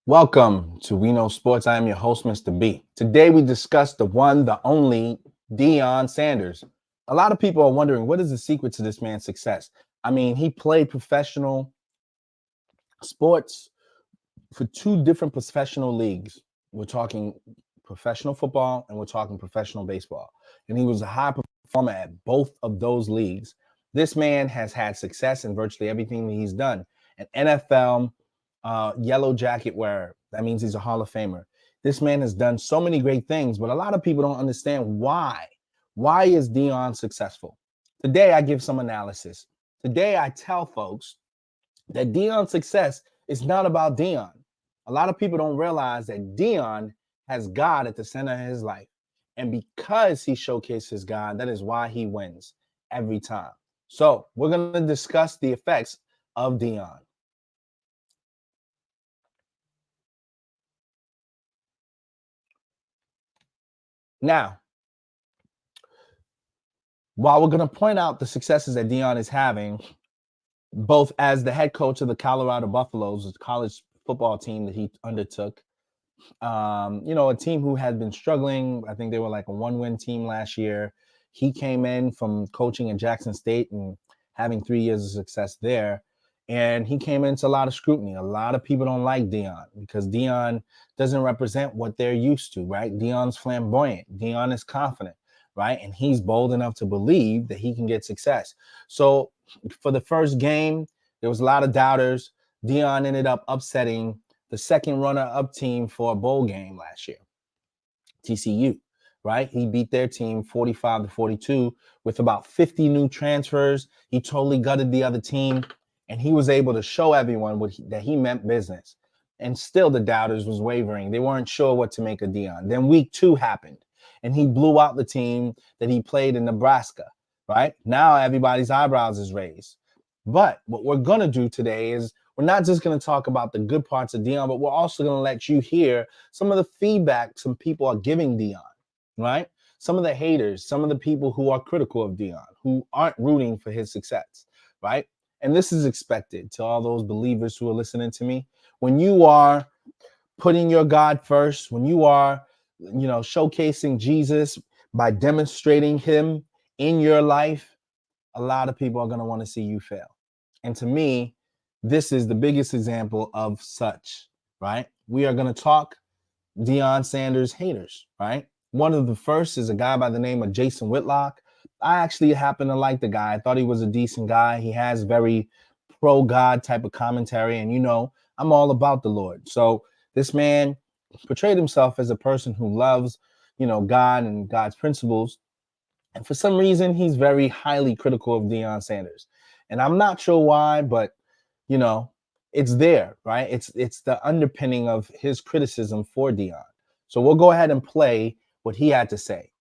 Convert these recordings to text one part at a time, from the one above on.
Welcome to We Know Sports. I am your host, Mr. B. Today we discuss the one, the only Deion Sanders. A lot of people are wondering, what is the secret to this man's success? I mean, he played professional sports for two different professional leagues. We're talking professional football and we're talking professional baseball. And he was a high performer at both of those leagues. This man has had success in virtually everything that he's done. An NFL yellow jacket wearer. That means he's a Hall of Famer. This man has done so many great things, but a lot of people don't understand why. Why is Deion successful? Today, I give some analysis. Today, I tell folks that Deion's success is not about Deion. A lot of people don't realize that Deion has God at the center of his life. And because he showcases God, that is why he wins every time. So we're going to discuss the effects of Deion. Now, while we're going to point out the successes that Deion is having, both as the head coach of the Colorado Buffaloes, the college football team that he undertook, a team who had been struggling. I think they were like a one-win team last year. He came in from coaching at Jackson State and having 3 years of success there. And he came into a lot of scrutiny. A lot of people don't like Deion because Deion doesn't represent what they're used to, right? Deion's flamboyant. Deion is confident, right? And he's bold enough to believe that he can get success. So for the first game, there was a lot of doubters. Deion ended up upsetting the second runner-up team for a bowl game last year, TCU, right? He beat their team 45-42 with about 50 new transfers. He totally gutted the other team, and he was able to show everyone that he meant business. And still the doubters was wavering. They weren't sure what to make of Deion. Then week 2 happened, and he blew out the team that he played in Nebraska, right? Now everybody's eyebrows is raised. But what we're going to do today is we're not just going to talk about the good parts of Deion, but we're also going to let you hear some of the feedback some people are giving Deion, right? Some of the haters, some of the people who are critical of Deion, who aren't rooting for his success, right? And this is expected to all those believers who are listening to me. When you are putting your God first, when you are, showcasing Jesus by demonstrating him in your life, a lot of people are going to want to see you fail. And to me, this is the biggest example of such, right? We are going to talk Deion Sanders haters, right? One of the first is a guy by the name of Jason Whitlock. I actually happen to like the guy. I thought he was a decent guy. He has very pro-God type of commentary. And, I'm all about the Lord. So this man portrayed himself as a person who loves, God and God's principles. And for some reason, he's very highly critical of Deion Sanders. And I'm not sure why, but, it's there, right? It's the underpinning of his criticism for Deion. So we'll go ahead and play what he had to say.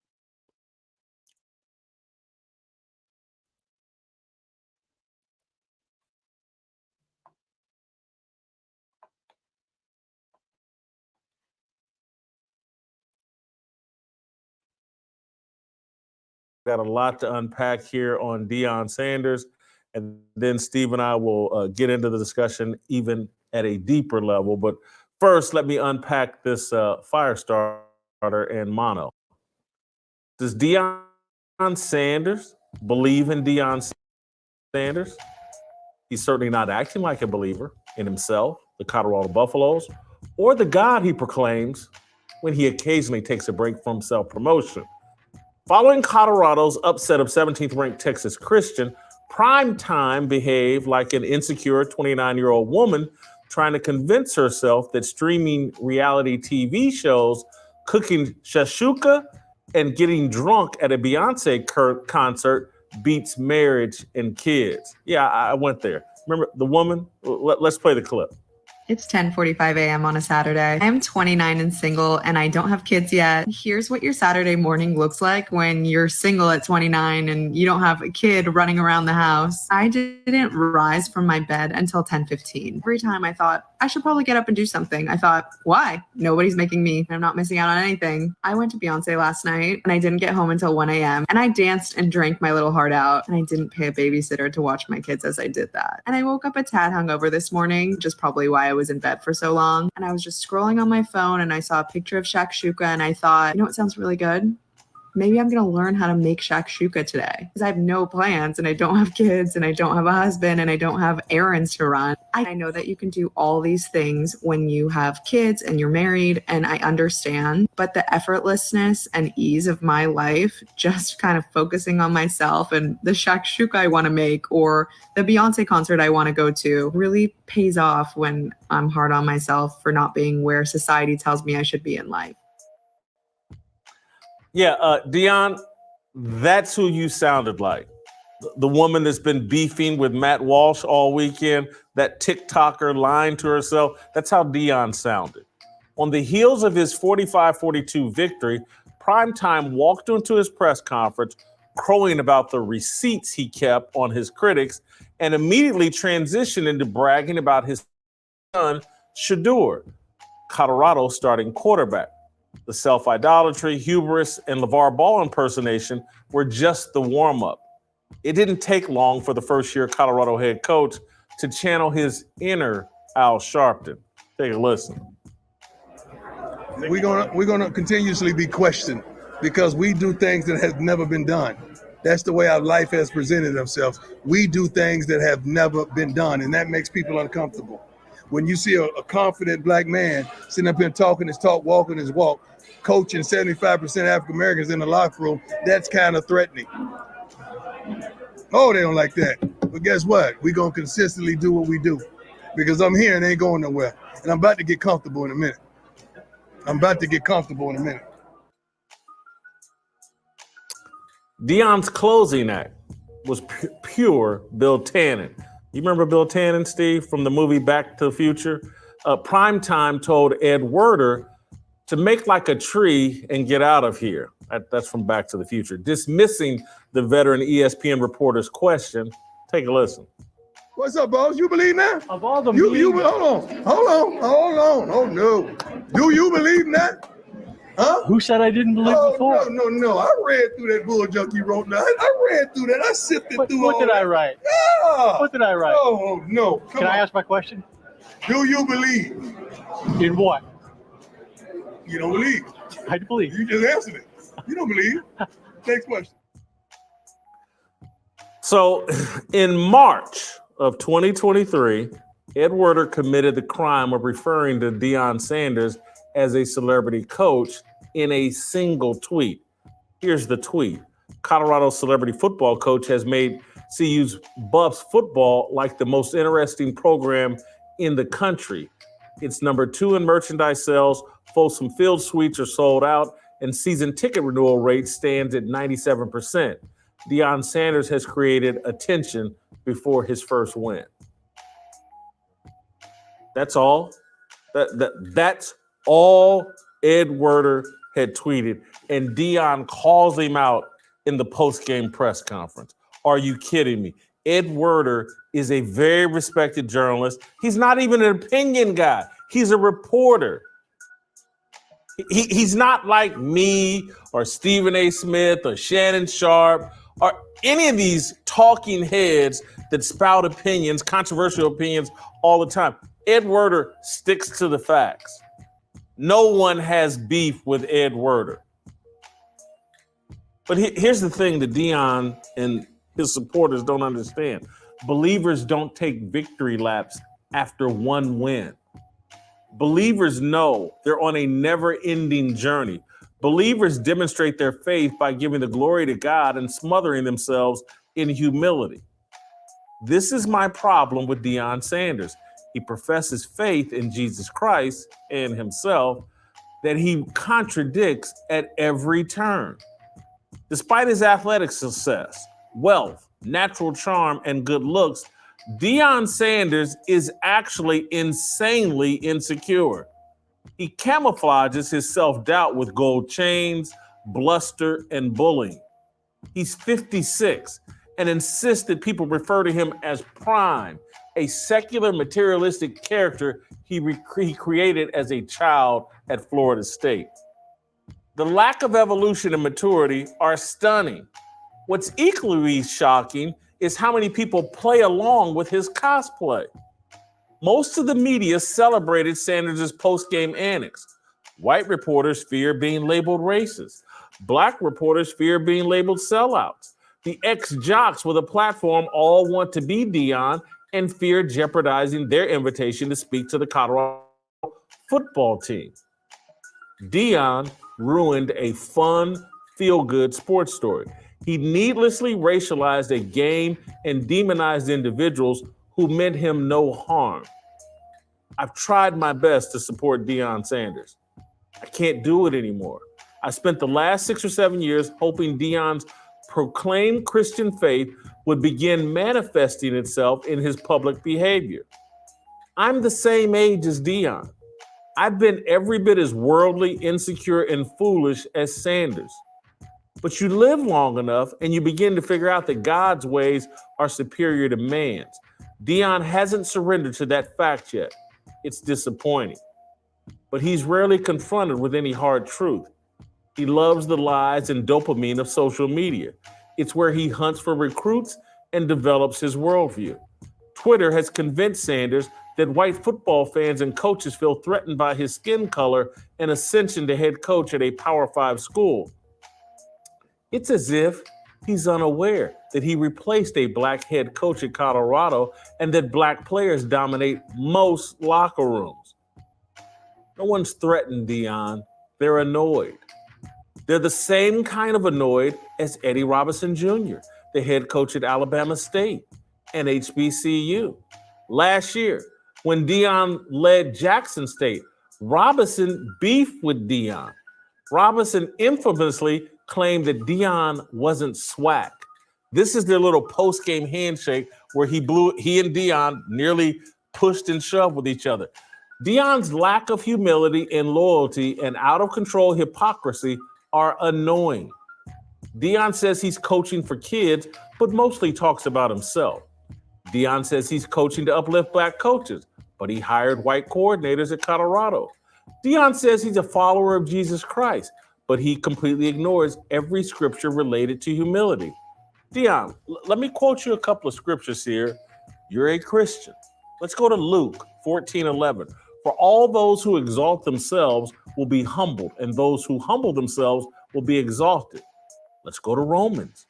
Got a lot to unpack here on Deion Sanders. And then Steve and I will get into the discussion even at a deeper level. But first, let me unpack this fire starter and mono. Does Deion Sanders believe in Deion Sanders? He's certainly not acting like a believer in himself, the Colorado Buffaloes, or the God he proclaims when he occasionally takes a break from self-promotion. Following Colorado's upset of 17th-ranked Texas Christian, Primetime behaved like an insecure 29-year-old woman trying to convince herself that streaming reality TV shows, cooking shashuka, and getting drunk at a Beyonce concert beats marriage and kids. Yeah, I went there. Remember the woman? Let's play the clip. It's 10:45 a.m. on a Saturday. I'm 29 and single, and I don't have kids yet. Here's what your Saturday morning looks like when you're single at 29 and you don't have a kid running around the house. I didn't rise from my bed until 10:15. Every time I thought, I should probably get up and do something. I thought, why? Nobody's making me. I'm not missing out on anything. I went to Beyonce last night and I didn't get home until 1 a.m. and I danced and drank my little heart out, and I didn't pay a babysitter to watch my kids as I did that. And I woke up a tad hungover this morning, which is probably why I was in bed for so long. And I was just scrolling on my phone and I saw a picture of shakshuka and I thought, you know what sounds really good? Maybe I'm going to learn how to make shakshuka today, because I have no plans and I don't have kids and I don't have a husband and I don't have errands to run. I know that you can do all these things when you have kids and you're married, and I understand, but the effortlessness and ease of my life, just kind of focusing on myself and the shakshuka I want to make or the Beyonce concert I want to go to, really pays off when I'm hard on myself for not being where society tells me I should be in life. Yeah, Deion, that's who you sounded like. The woman that's been beefing with Matt Walsh all weekend, that TikToker lying to herself. That's how Deion sounded. On the heels of his 45-42 victory, Primetime walked into his press conference crowing about the receipts he kept on his critics and immediately transitioned into bragging about his son, Shedeur, Colorado starting quarterback. The self-idolatry, hubris, and LeVar Ball impersonation were just the warm-up. It didn't take long for the first-year Colorado head coach to channel his inner Al Sharpton. Take a listen. We're gonna continuously be questioned because we do things that have never been done. That's the way our life has presented themselves. We do things that have never been done, and that makes people uncomfortable. When you see a confident black man sitting up here talking his talk, walking his walk, coaching 75% African Americans in the locker room, that's kind of threatening. Oh, they don't like that. But guess what? We're going to consistently do what we do because I'm here and ain't going nowhere. And I'm about to get comfortable in a minute. Deion's closing act was pure Bill Tannen. You remember Bill Tannen, Steve, from the movie Back to the Future? Primetime told Ed Werder to make like a tree and get out of here. That's from Back to the Future. Dismissing the veteran ESPN reporter's question. Take a listen. What's up, boss? You believe that? Of all the hold on. Oh, no. Do you believe that? Huh? Who said I didn't believe before? No. I read through that bull junk you wrote down. I read through that. I sifted through all What did I write? Yeah. What did I write? Oh, no. Can I ask my question? Do you believe? In what? You don't believe. I believe. You just answered it. You don't believe. Next question. So in March of 2023, Ed Werder committed the crime of referring to Deion Sanders as a celebrity coach in a single tweet. Here's the tweet. Colorado celebrity football coach has made CU's Buffs football like the most interesting program in the country. It's number 2 in merchandise sales. Folsom Field suites are sold out, and season ticket renewal rate stands at 97%. Deion Sanders has created attention before his first win. That's all. That's all Ed Werder had tweeted, and Deion calls him out in the post-game press conference. Are you kidding me? Ed Werder is a very respected journalist. He's not even an opinion guy. He's a reporter. He's not like me or Stephen A. Smith or Shannon Sharp or any of these talking heads that spout opinions, controversial opinions all the time. Ed Werder sticks to the facts. No one has beef with Ed Werder. But here's the thing that Deion and his supporters don't understand. Believers don't take victory laps after one win. Believers know they're on a never-ending journey. Believers demonstrate their faith by giving the glory to God and smothering themselves in humility. This is my problem with Deion Sanders. He professes faith in Jesus Christ and himself that he contradicts at every turn. Despite his athletic success, wealth, natural charm, and good looks, Deion Sanders is actually insanely insecure. He camouflages his self-doubt with gold chains, bluster, and bullying. He's 56, and insists that people refer to him as Prime, a secular materialistic character he created as a child at Florida State. The lack of evolution and maturity are stunning. What's equally shocking is how many people play along with his cosplay. Most of the media celebrated Sanders' post-game antics. White reporters fear being labeled racist. Black reporters fear being labeled sellouts. The ex-jocks with a platform all want to be Deion and fear jeopardizing their invitation to speak to the Colorado football team. Deion ruined a fun, feel-good sports story. He needlessly racialized a game and demonized individuals who meant him no harm. I've tried my best to support Deion Sanders. I can't do it anymore. I spent the last 6 or 7 years hoping Deion's proclaimed Christian faith would begin manifesting itself in his public behavior. I'm the same age as Deion. I've been every bit as worldly, insecure, and foolish as Sanders. But you live long enough and you begin to figure out that God's ways are superior to man's. Deion hasn't surrendered to that fact yet. It's disappointing. But he's rarely confronted with any hard truth. He loves the lies and dopamine of social media. It's where he hunts for recruits and develops his worldview. Twitter has convinced Sanders that white football fans and coaches feel threatened by his skin color and ascension to head coach at a Power 5 school. It's as if he's unaware that he replaced a black head coach at Colorado and that black players dominate most locker rooms. No one's threatened Deion. They're annoyed. They're the same kind of annoyed as Eddie Robinson Jr., the head coach at Alabama State and HBCU. Last year, when Deion led Jackson State, Robinson beefed with Deion. Robinson infamously claimed that Deion wasn't swag. This is their little post-game handshake where he and Deion nearly pushed and shoved with each other. Deion's lack of humility and loyalty and out-of-control hypocrisy are annoying. Deion says he's coaching for kids, but mostly talks about himself. Deion says he's coaching to uplift black coaches, but he hired white coordinators at Colorado. Deion says he's a follower of Jesus Christ, but he completely ignores every scripture related to humility. Deion, let me quote you a couple of scriptures here. You're a Christian. Let's go to Luke 14:11. For all those who exalt themselves will be humbled, and those who humble themselves will be exalted. Let's go to Romans.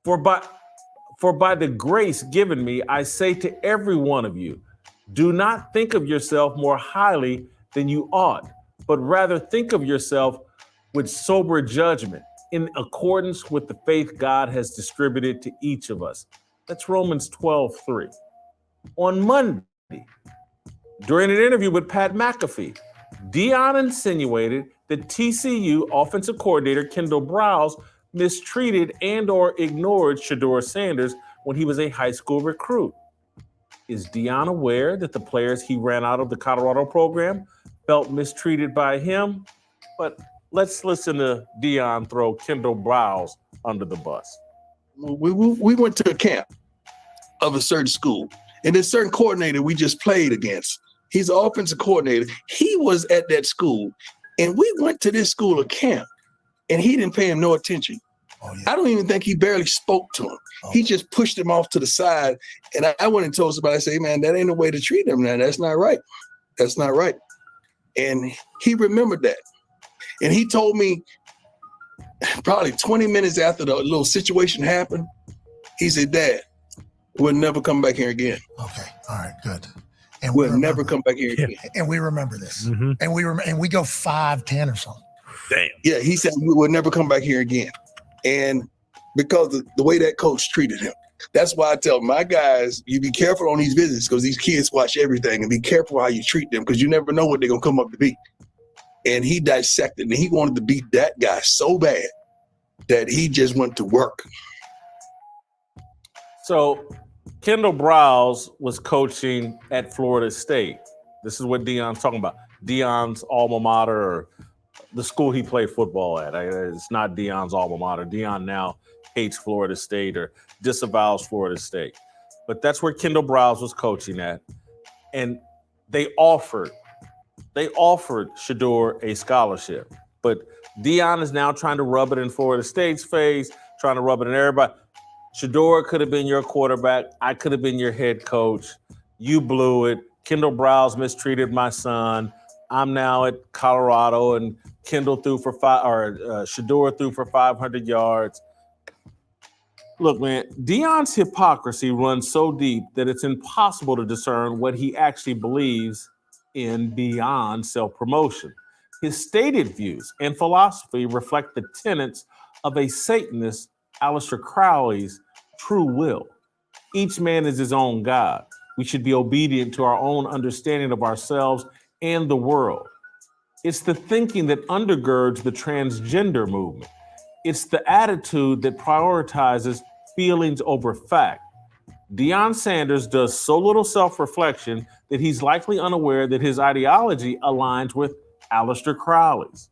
For by the grace given me, I say to every one of you, do not think of yourself more highly than you ought, but rather think of yourself with sober judgment in accordance with the faith God has distributed to each of us. That's Romans 12:3. On Monday, during an interview with Pat McAfee, Deion insinuated that TCU offensive coordinator Kendall Browse mistreated and or ignored Shedeur Sanders when he was a high school recruit. Is Deion aware that the players he ran out of the Colorado program felt mistreated by him? But let's listen to Deion throw Kendall Browse under the bus. We went to a camp of a certain school, and this certain coordinator we just played against, he's an offensive coordinator. He was at that school, and we went to this school of camp, and he didn't pay him no attention. Oh, yeah. I don't even think he barely spoke to him. Oh. He just pushed him off to the side, and I went and told somebody, I say, man, that ain't a way to treat him, man. That's not right. That's not right. And he remembered that. And he told me probably 20 minutes after the little situation happened, he said, Dad, we'll never come back here again. Okay. All right, good. And we'll never come back here again. And we remember this. Mm-hmm. And we go 5-10 or something. Damn. Yeah, he said we will never come back here again. And because of the way that coach treated him. That's why I tell my guys, you be careful on these visits because these kids watch everything, and be careful how you treat them because you never know what they're going to come up to be. And he dissected, and he wanted to beat that guy so bad that he just went to work. So Kendall Browse was coaching at Florida State. This is what Deion's talking about. Deion's alma mater, or the school he played football at. It's not Deion's alma mater. Deion now hates Florida State or disavows Florida State. But that's where Kendall Browse was coaching at. And they offered Shador a scholarship. But Deion is now trying to rub it in Florida State's face, trying to rub it in everybody. Shador could have been your quarterback. I could have been your head coach. You blew it. Kendall Browse mistreated my son. I'm now at Colorado, and Shador threw for 500 yards. Look, man, Deion's hypocrisy runs so deep that it's impossible to discern what he actually believes in beyond self-promotion. His stated views and philosophy reflect the tenets of a Satanist, Aleister Crowley's true will. Each man is his own God. We should be obedient to our own understanding of ourselves and the world. It's the thinking that undergirds the transgender movement. It's the attitude that prioritizes feelings over fact. Deion Sanders does so little self-reflection that he's likely unaware that his ideology aligns with Aleister Crowley's.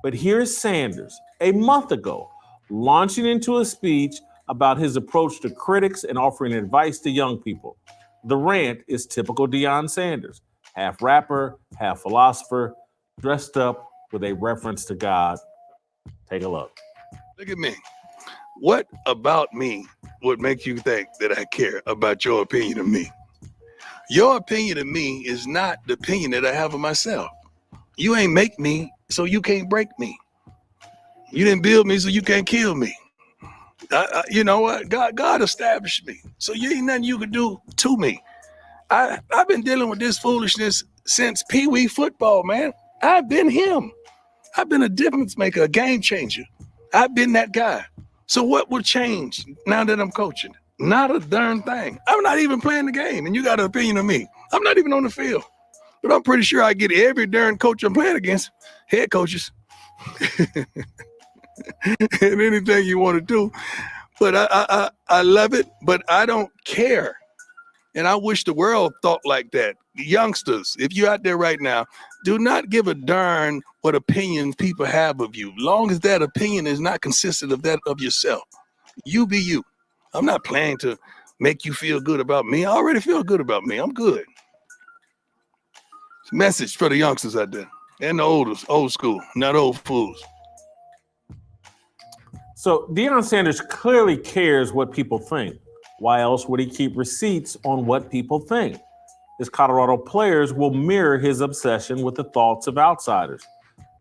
But here's Sanders, a month ago, launching into a speech about his approach to critics and offering advice to young people. The rant is typical Deion Sanders, half rapper, half philosopher, dressed up with a reference to God. Take a look. Look at me. What about me would make you think that I care about your opinion of me? Your opinion of me is not the opinion that I have of myself. You ain't make me, so you can't break me. You didn't build me, so you can't kill me. You know what? God established me, so you ain't nothing you can do to me. I've been dealing with this foolishness since Pee Wee football, man. I've been him. I've been a difference maker, a game changer. I've been that guy. So what will change now that I'm coaching? Not a darn thing. I'm not even playing the game, and you got an opinion of me. I'm not even on the field. But I'm pretty sure I get every darn coach I'm playing against, head coaches, and anything you want to do. But I love it, but I don't care. And I wish the world thought like that. Youngsters, if you're out there right now, do not give a darn what opinions people have of you, long as that opinion is not consistent of that of yourself. You be you. I'm not planning to make you feel good about me. I already feel good about me. I'm good. It's a message for the youngsters out there and the old school, not old fools. So Deion Sanders clearly cares what people think. Why else would he keep receipts on what people think? His Colorado players will mirror his obsession with the thoughts of outsiders.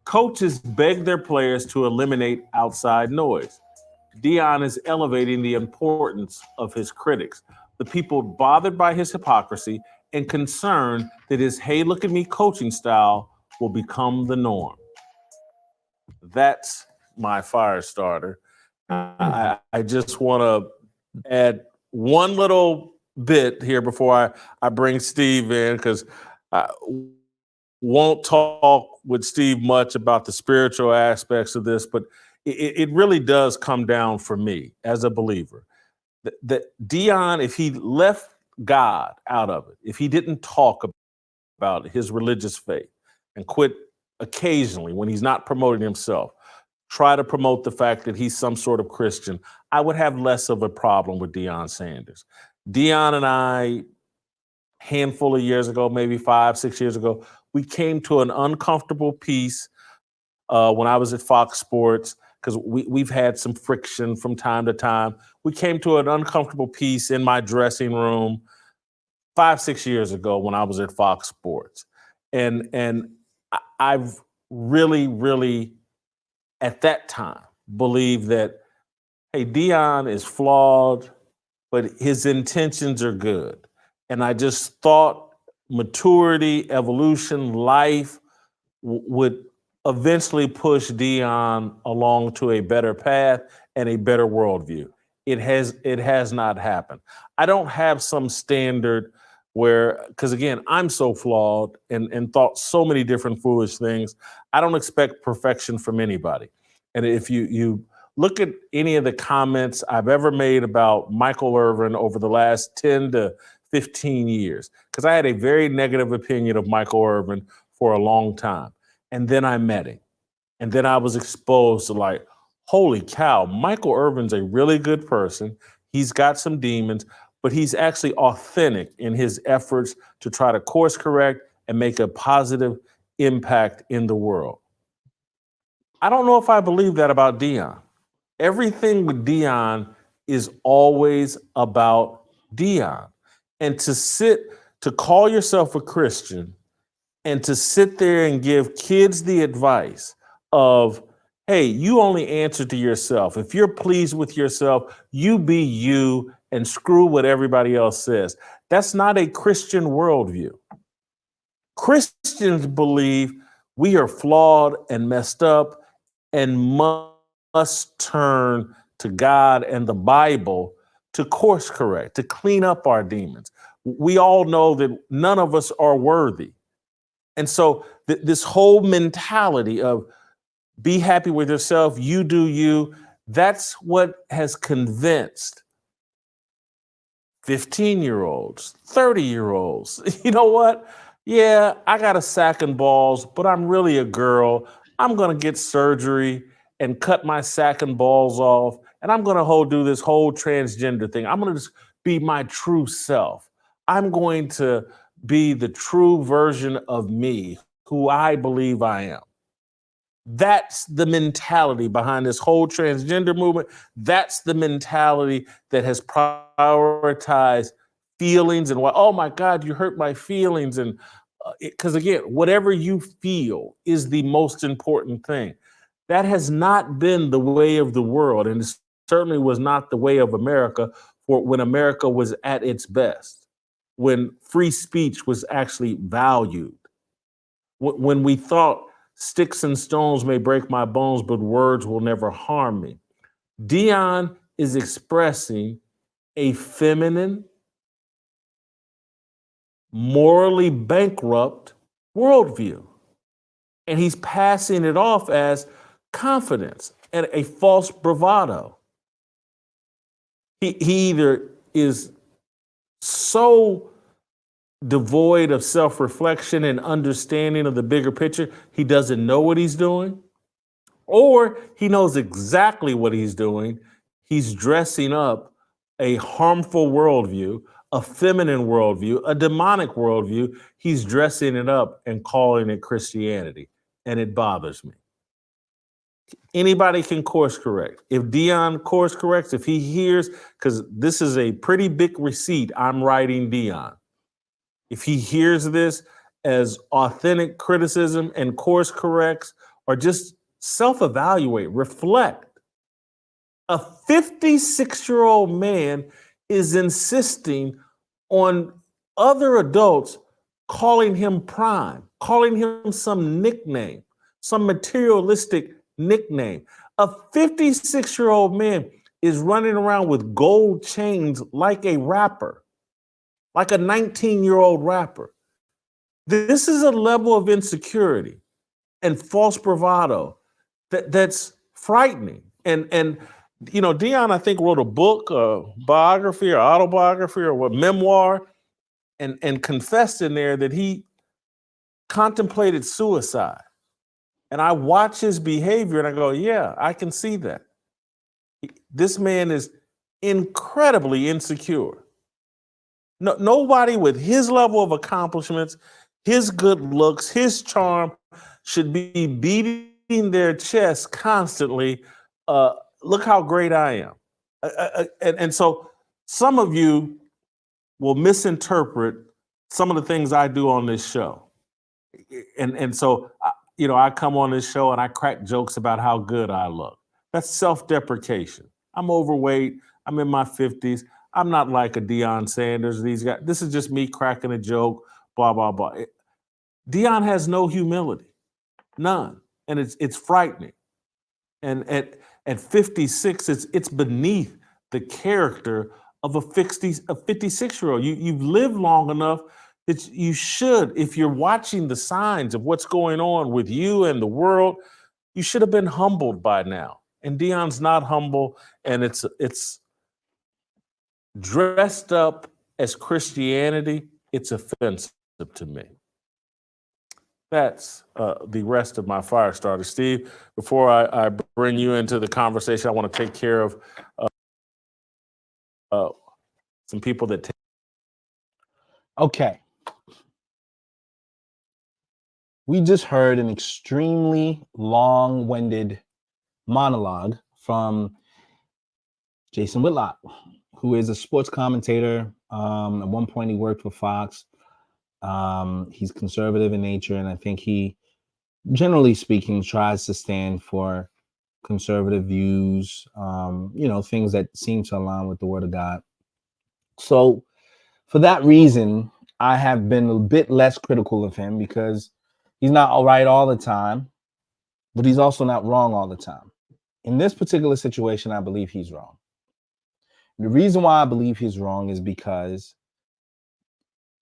Coaches beg their players to eliminate outside noise. Deion is elevating the importance of his critics, the people bothered by his hypocrisy and concerned that his "hey, look at me" coaching style will become the norm. That's my fire starter. I just want to add one little bit here before I bring Steve in, because I won't talk with Steve much about the spiritual aspects of this, but it really does come down for me as a believer. That Deion, if he left God out of it, if he didn't talk about his religious faith and quit occasionally when he's not promoting himself, try to promote the fact that he's some sort of Christian, I would have less of a problem with Deion Sanders. Deion and I, handful of years ago, maybe 5-6 years ago, we came to an uncomfortable peace when I was at Fox Sports, because we've had some friction from time to time. We came to an uncomfortable peace in my dressing room 5-6 years ago when I was at Fox Sports. And I've really at that time believed that, hey, Deion is flawed, but his intentions are good. And I just thought maturity, evolution, life would eventually push Deion along to a better path and a better worldview. It has not happened. I don't have some standard where, because again, I'm so flawed and thought so many different foolish things. I don't expect perfection from anybody. And if you look at any of the comments I've ever made about Michael Irvin over the last 10 to 15 years, because I had a very negative opinion of Michael Irvin for a long time. And then I met him. And then I was exposed to like, holy cow, Michael Irvin's a really good person. He's got some demons, but he's actually authentic in his efforts to try to course correct and make a positive impact in the world. I don't know if I believe that about Deion. Everything with Deion is always about Deion. And to call yourself a Christian and to sit there and give kids the advice of, hey, you only answer to yourself. If you're pleased with yourself, you be you and screw what everybody else says. That's not a Christian worldview. Christians believe we are flawed and messed up and must turn to God and the Bible to course correct, to clean up our demons. We all know that none of us are worthy. And so this whole mentality of be happy with yourself, you do you, that's what has convinced 15-year-olds, 30-year-olds. You know what? Yeah, I got a sack and balls, but I'm really a girl. I'm going to get surgery and cut my sack and balls off, and I'm going to do this whole transgender thing. I'm going to just be my true self. I'm going to be the true version of me, who I believe I am. That's the mentality behind this whole transgender movement. That's the mentality that has prioritized feelings and what, oh my God, you hurt my feelings. And because again, whatever you feel is the most important thing. That has not been the way of the world. And it certainly was not the way of America for when America was at its best, when free speech was actually valued, when we thought sticks and stones may break my bones, but words will never harm me. Deion is expressing a feminine, morally bankrupt worldview. And he's passing it off as confidence and a false bravado. He either is so devoid of self-reflection and understanding of the bigger picture, he doesn't know what he's doing, or he knows exactly what he's doing. He's dressing up a harmful worldview, a feminine worldview, a demonic worldview. He's dressing it up and calling it Christianity, and it bothers me. Anybody can course correct. If Deion course corrects, if he hears, because this is a pretty big receipt, I'm writing Deion. If he hears this as authentic criticism and course corrects, or just self-evaluate, reflect. A 56-year-old man is insisting on other adults calling him prime, calling him some nickname, some materialistic nickname. A 56-year-old man is running around with gold chains like a rapper, like a 19-year-old rapper. This is a level of insecurity and false bravado that's frightening. And you know, Deion, I think, wrote a book, a biography or autobiography or what, memoir, and confessed in there that he contemplated suicide. And I watch his behavior and I go, yeah, I can see that. This man is incredibly insecure. No, nobody with his level of accomplishments, his good looks, his charm should be beating their chest constantly. Look how great I am. And so some of you will misinterpret some of the things I do on this show. And so, you know, I come on this show and I crack jokes about how good I look. That's self-deprecation. I'm overweight. I'm in my 50s. I'm not like a Deion Sanders. These guys. This is just me cracking a joke, blah, blah, blah. Deion has no humility, none. And it's frightening. And at 56, it's beneath the character of a 56-year-old. You've lived long enough that you should, if you're watching the signs of what's going on with you and the world, you should have been humbled by now. And Deion's not humble, and it's dressed up as Christianity. It's offensive to me. That's the rest of my fire starter. Steve, before I bring you into the conversation, I want to take care of some people that Okay. We just heard an extremely long-winded monologue from Jason Whitlock, who is a sports commentator. At one point, he worked for Fox. He's conservative in nature, and I think he, generally speaking, tries to stand for conservative views, things that seem to align with the Word of God. So, for that reason, I have been a bit less critical of him because he's not all right all the time, but he's also not wrong all the time. In this particular situation, I believe he's wrong. The reason why I believe he's wrong is because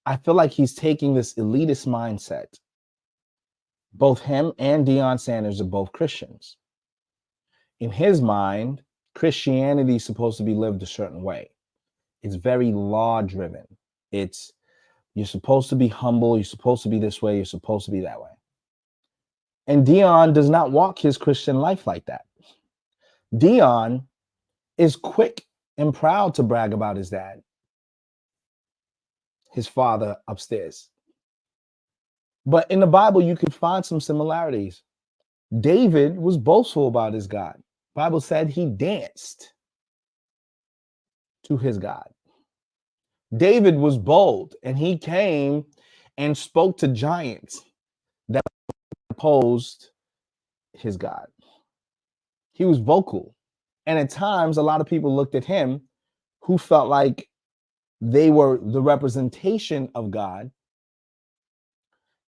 I feel like he's taking this elitist mindset. Both him and Deion Sanders are both Christians. In his mind, Christianity is supposed to be lived a certain way. It's very law-driven. You're supposed to be humble. You're supposed to be this way. You're supposed to be that way. And Deion does not walk his Christian life like that. Deion is quick and proud to brag about his dad, his father upstairs. But in the Bible, you could find some similarities. David was boastful about his God. The Bible said he danced to his God. David was bold, and he came and spoke to giants that opposed his God. He was vocal. And at times, a lot of people looked at him who felt like they were the representation of God.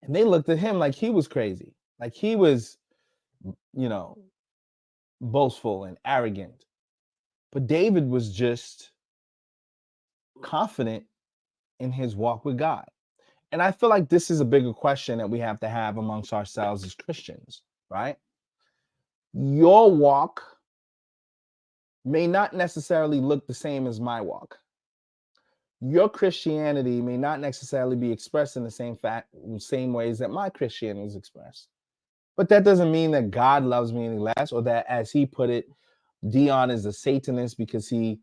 And they looked at him like he was crazy, like he was, boastful and arrogant. But David was just confident in his walk with God. And I feel like this is a bigger question that we have to have amongst ourselves as Christians, right? Your walk may not necessarily look the same as my walk. Your Christianity may not necessarily be expressed in the same ways that my Christianity is expressed. But that doesn't mean that God loves me any less, or that, as he put it, Deion is a Satanist because he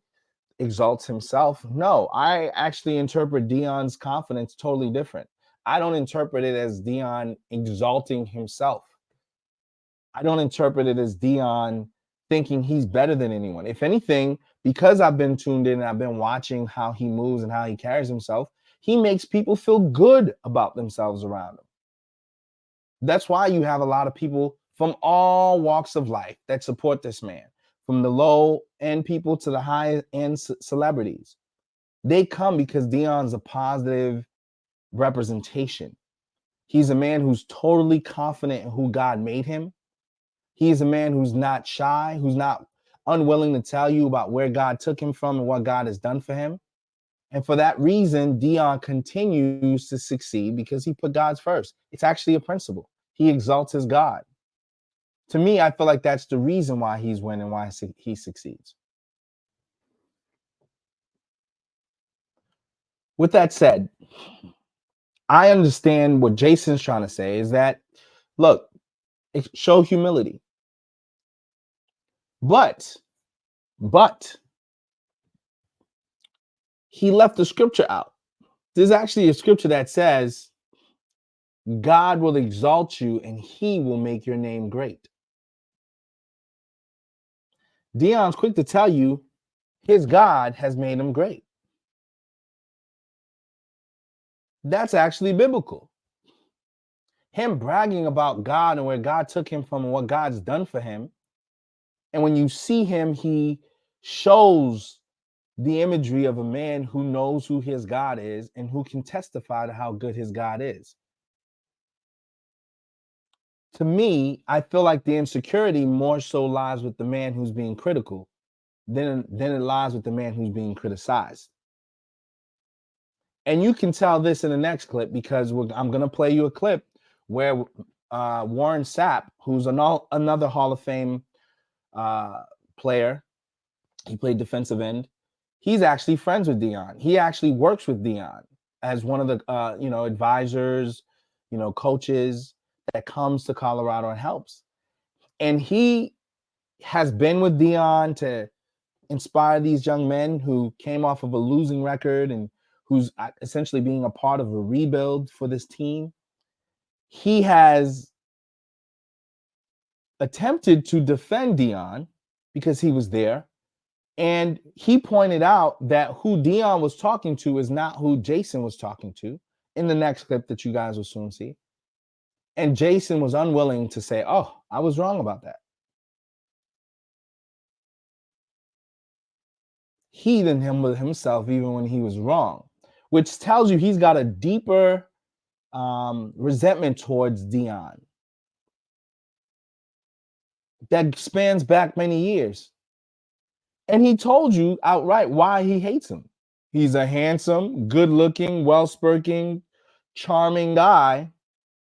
exalts himself. No, I actually interpret Deion's confidence totally different. I don't interpret it as Deion exalting himself. I don't interpret it as Deion thinking he's better than anyone. If anything, because I've been tuned in and I've been watching how he moves and how he carries himself, he makes people feel good about themselves around him. That's why you have a lot of people from all walks of life that support this man, from the low end people to the high end celebrities. They come because Deion's a positive representation. He's a man who's totally confident in who God made him. He's a man who's not shy, who's not unwilling to tell you about where God took him from and what God has done for him. And for that reason, Deion continues to succeed because he put God's first. It's actually a principle. He exalts his God. To me, I feel like that's the reason why he's winning, why he succeeds. With that said, I understand what Jason's trying to say is that, look, show humility. But he left the scripture out. There's actually a scripture that says, God will exalt you and he will make your name great. Deion's quick to tell you his God has made him great. That's actually biblical. Him bragging about God and where God took him from and what God's done for him. And when you see him, he shows the imagery of a man who knows who his God is and who can testify to how good his God is. To me, I feel like the insecurity more so lies with the man who's being critical than it lies with the man who's being criticized. And you can tell this in the next clip because I'm going to play you a clip where Warren Sapp, who's another Hall of Fame player, he played defensive end. He's actually friends with Deion. He actually works with Deion as one of the advisors, coaches. that comes to Colorado and helps. And he has been with Deion to inspire these young men who came off of a losing record and who's essentially being a part of a rebuild for this team. He has attempted to defend Deion because he was there. And he pointed out that who Deion was talking to is not who Jason was talking to in the next clip that you guys will soon see. And Jason was unwilling to say, oh, I was wrong about that. He than him with himself even when he was wrong, which tells you he's got a deeper resentment towards Deion that spans back many years. And he told you outright why he hates him. He's a handsome, good-looking, well-spoken, charming guy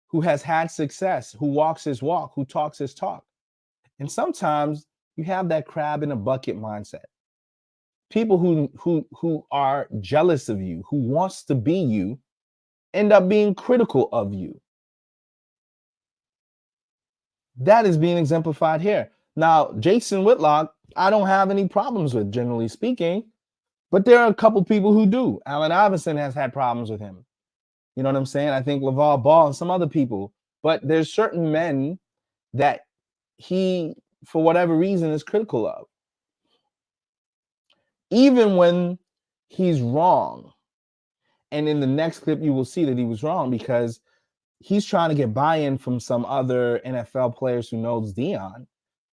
who has had success, who walks his walk, who talks his talk. And sometimes you have that crab in a bucket mindset. People who are jealous of you, who wants to be you, end up being critical of you. That is being exemplified here. Now, Jason Whitlock, I don't have any problems with, generally speaking, but there are a couple people who do. Allen Iverson has had problems with him. You know what I'm saying? I think LaVar Ball and some other people. But there's certain men that he, for whatever reason, is critical of. Even when he's wrong. And in the next clip, you will see that he was wrong because he's trying to get buy-in from some other NFL players who knows Deion.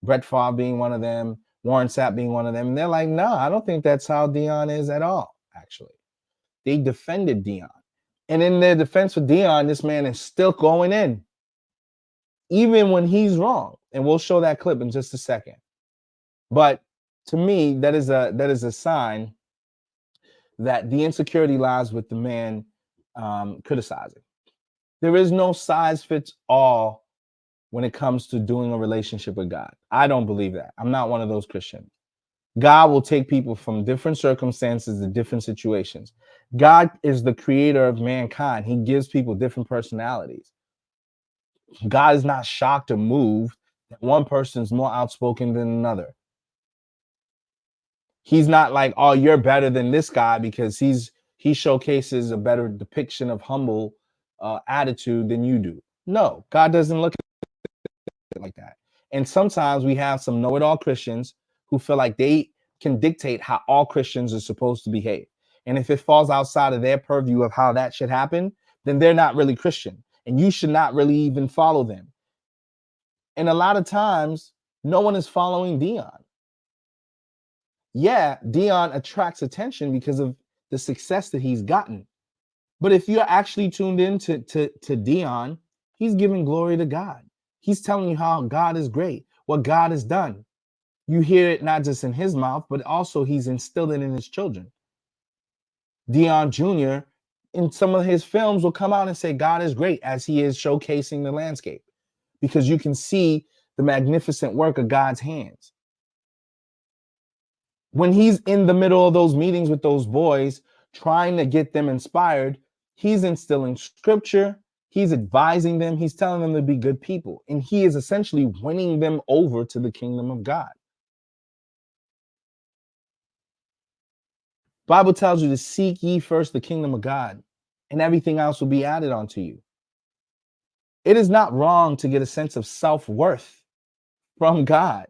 Brett Favre being one of them, Warren Sapp being one of them. And they're like, no, I don't think that's how Deion is at all, actually. They defended Deion. And in their defense for Deion, this man is still going in, even when he's wrong. And we'll show that clip in just a second. But to me, that is a sign that the insecurity lies with the man criticizing. There is no size fits all when it comes to doing a relationship with God. I don't believe that. I'm not one of those Christians. God will take people from different circumstances to different situations. God is the creator of mankind. He gives people different personalities. God is not shocked or moved that one person is more outspoken than another. He's not like, oh, you're better than this guy because he showcases a better depiction of humble attitude than you do. No, God doesn't look at it like that. And sometimes we have some know-it-all Christians who feel like they can dictate how all Christians are supposed to behave. And if it falls outside of their purview of how that should happen, then they're not really Christian. And you should not really even follow them. And a lot of times, no one is following Deion. Yeah, Deion attracts attention because of the success that he's gotten. But if you're actually tuned in to Deion, he's giving glory to God. He's telling you how God is great, what God has done. You hear it not just in his mouth, but also he's instilled it in his children. Deion Jr., in some of his films, will come out and say God is great as he is showcasing the landscape because you can see the magnificent work of God's hands. When he's in the middle of those meetings with those boys, trying to get them inspired, he's instilling scripture, he's advising them, he's telling them to be good people, and he is essentially winning them over to the kingdom of God. Bible tells you to seek ye first the kingdom of God, and everything else will be added onto you. It is not wrong to get a sense of self-worth from God.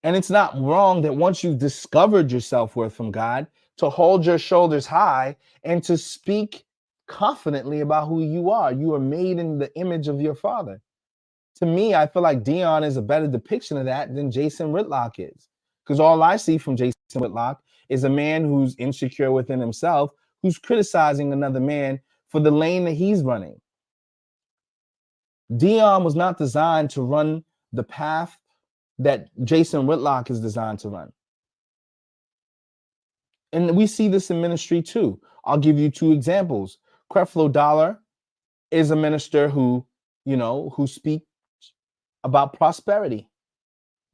And it's not wrong that once you've discovered your self-worth from God, to hold your shoulders high and to speak confidently about who you are. You are made in the image of your Father. To me, I feel like Deion is a better depiction of that than Jason Whitlock is. Because all I see from Jason Whitlock is a man who's insecure within himself, who's criticizing another man for the lane that he's running. Deion was not designed to run the path that Jason Whitlock is designed to run. And we see this in ministry too. I'll give you two examples. Creflo Dollar is a minister who speaks about prosperity.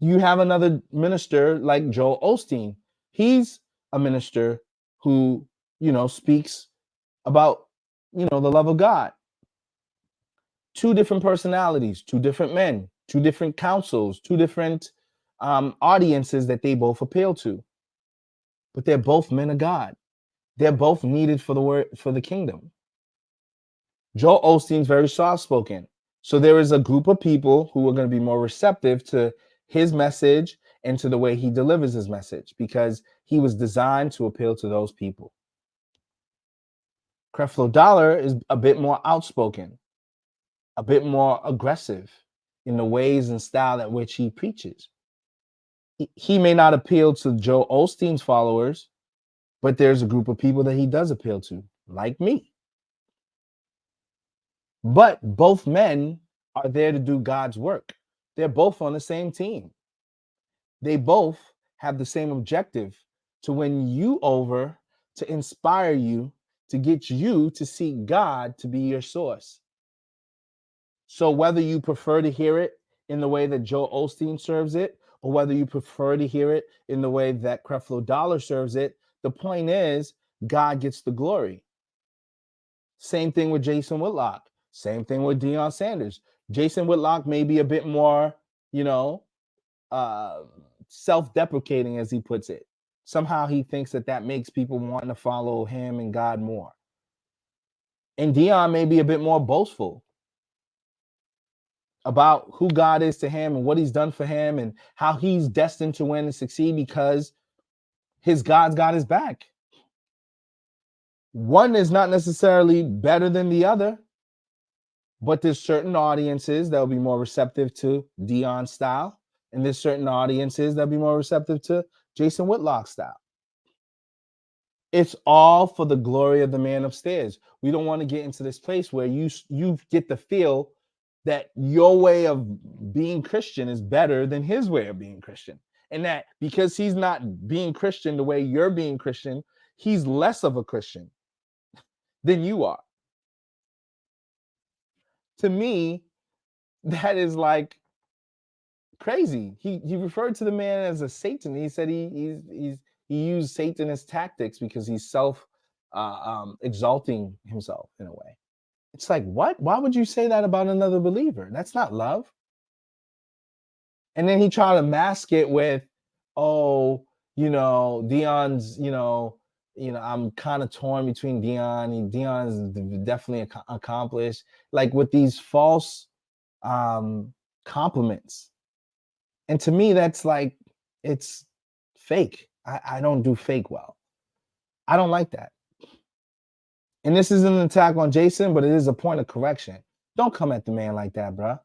You have another minister like Joel Osteen. He's a minister who, speaks about, the love of God. two different personalities, two different men, two different councils, two different audiences that they both appeal to. But they're both men of God. They're both needed for the word, for the kingdom. Joel Osteen's very soft-spoken. So there is a group of people who are going to be more receptive to his message and to the way he delivers his message, because he was designed to appeal to those people. Creflo Dollar is a bit more outspoken, a bit more aggressive in the ways and style at which he preaches. He may not appeal to Joel Osteen's followers, but there's a group of people that he does appeal to, like me. But both men are there to do God's work. They're both on the same team. They both have the same objective, to win you over, to inspire you, to get you to seek God to be your source. So whether you prefer to hear it in the way that Joel Osteen serves it, or whether you prefer to hear it in the way that Creflo Dollar serves it, the point is God gets the glory. Same thing with Jason Whitlock. Same thing with Deion Sanders. Jason Whitlock may be a bit more, self-deprecating, as he puts it. Somehow he thinks that makes people want to follow him and God more. And Deion may be a bit more boastful about who God is to him and what he's done for him and how he's destined to win and succeed because his God's got his back. One is not necessarily better than the other, but there's certain audiences that will be more receptive to Deion style, and there's certain audiences that'll be more receptive to Jason Whitlock style. It's all for the glory of the man upstairs. We don't want to get into this place where you get the feel that your way of being Christian is better than his way of being Christian. And that because he's not being Christian the way you're being Christian, he's less of a Christian than you are. To me, that is like crazy. He referred to the man as a Satan. He said he used Satanist tactics because he's exalting himself in a way. It's like, what? Why would you say that about another believer? That's not love. And then he tried to mask it with, Deion's, I'm kind of torn between Deion. Deion's definitely accomplished, like with these false compliments. And to me, that's like, it's fake. I don't do fake well. I don't like that. And this isn't an attack on Jason, but it is a point of correction. Don't come at the man like that, bruh.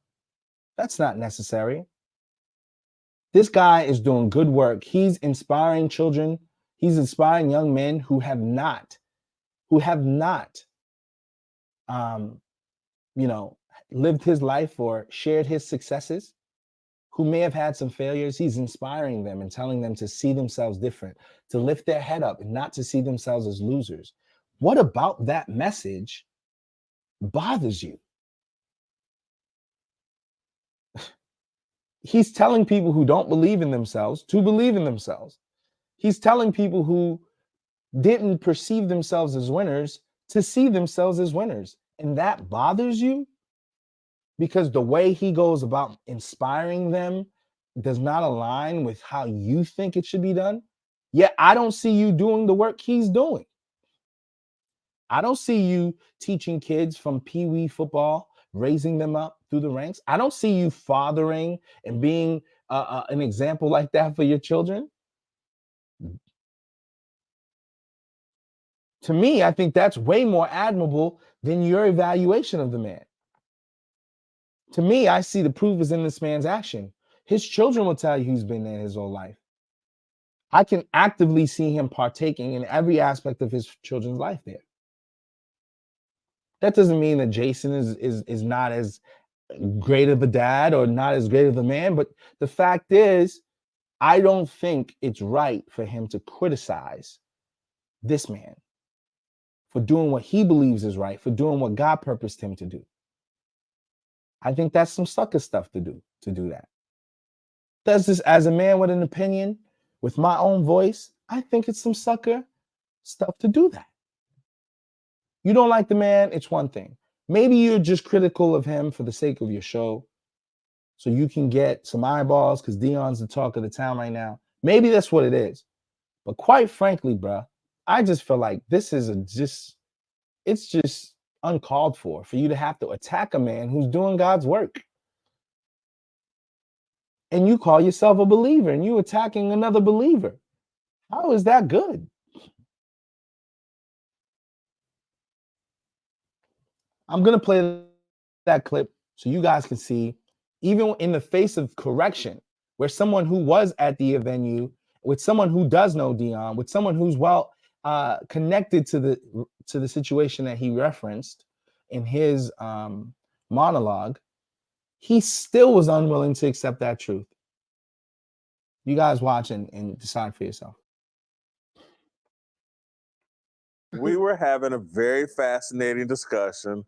That's not necessary. This guy is doing good work. He's inspiring children. He's inspiring young men who have not, lived his life or shared his successes, who may have had some failures. He's inspiring them and telling them to see themselves different, to lift their head up and not to see themselves as losers. What about that message bothers you? He's telling people who don't believe in themselves to believe in themselves. He's telling people who didn't perceive themselves as winners to see themselves as winners. And that bothers you because the way he goes about inspiring them does not align with how you think it should be done. Yet I don't see you doing the work he's doing. I don't see you teaching kids from pee-wee football, raising them up through the ranks. I don't see you fathering and being an example like that for your children. To me, I think that's way more admirable than your evaluation of the man. To me, I see the proof is in this man's action. His children will tell you he's been there his whole life. I can actively see him partaking in every aspect of his children's life there. That doesn't mean that Jason is not as great of a dad or not as great of a man, but the fact is, I don't think it's right for him to criticize this man for doing what he believes is right, for doing what God purposed him to do. I think that's some sucker stuff to do that. Does this as a man with an opinion, with my own voice? I think it's some sucker stuff to do that. You don't like the man, it's one thing. Maybe you're just critical of him for the sake of your show, so you can get some eyeballs because Deion's the talk of the town right now. Maybe that's what it is. But quite frankly, bruh, I just feel like this is it's just uncalled for you to have to attack a man who's doing God's work. And you call yourself a believer and you attacking another believer. How is that good? I'm going to play that clip so you guys can see, even in the face of correction, where someone who was at the venue, with someone who does know Deion, with someone who's connected to the situation that he referenced in his monologue, he still was unwilling to accept that truth. You guys watch and decide for yourself. We were having a very fascinating discussion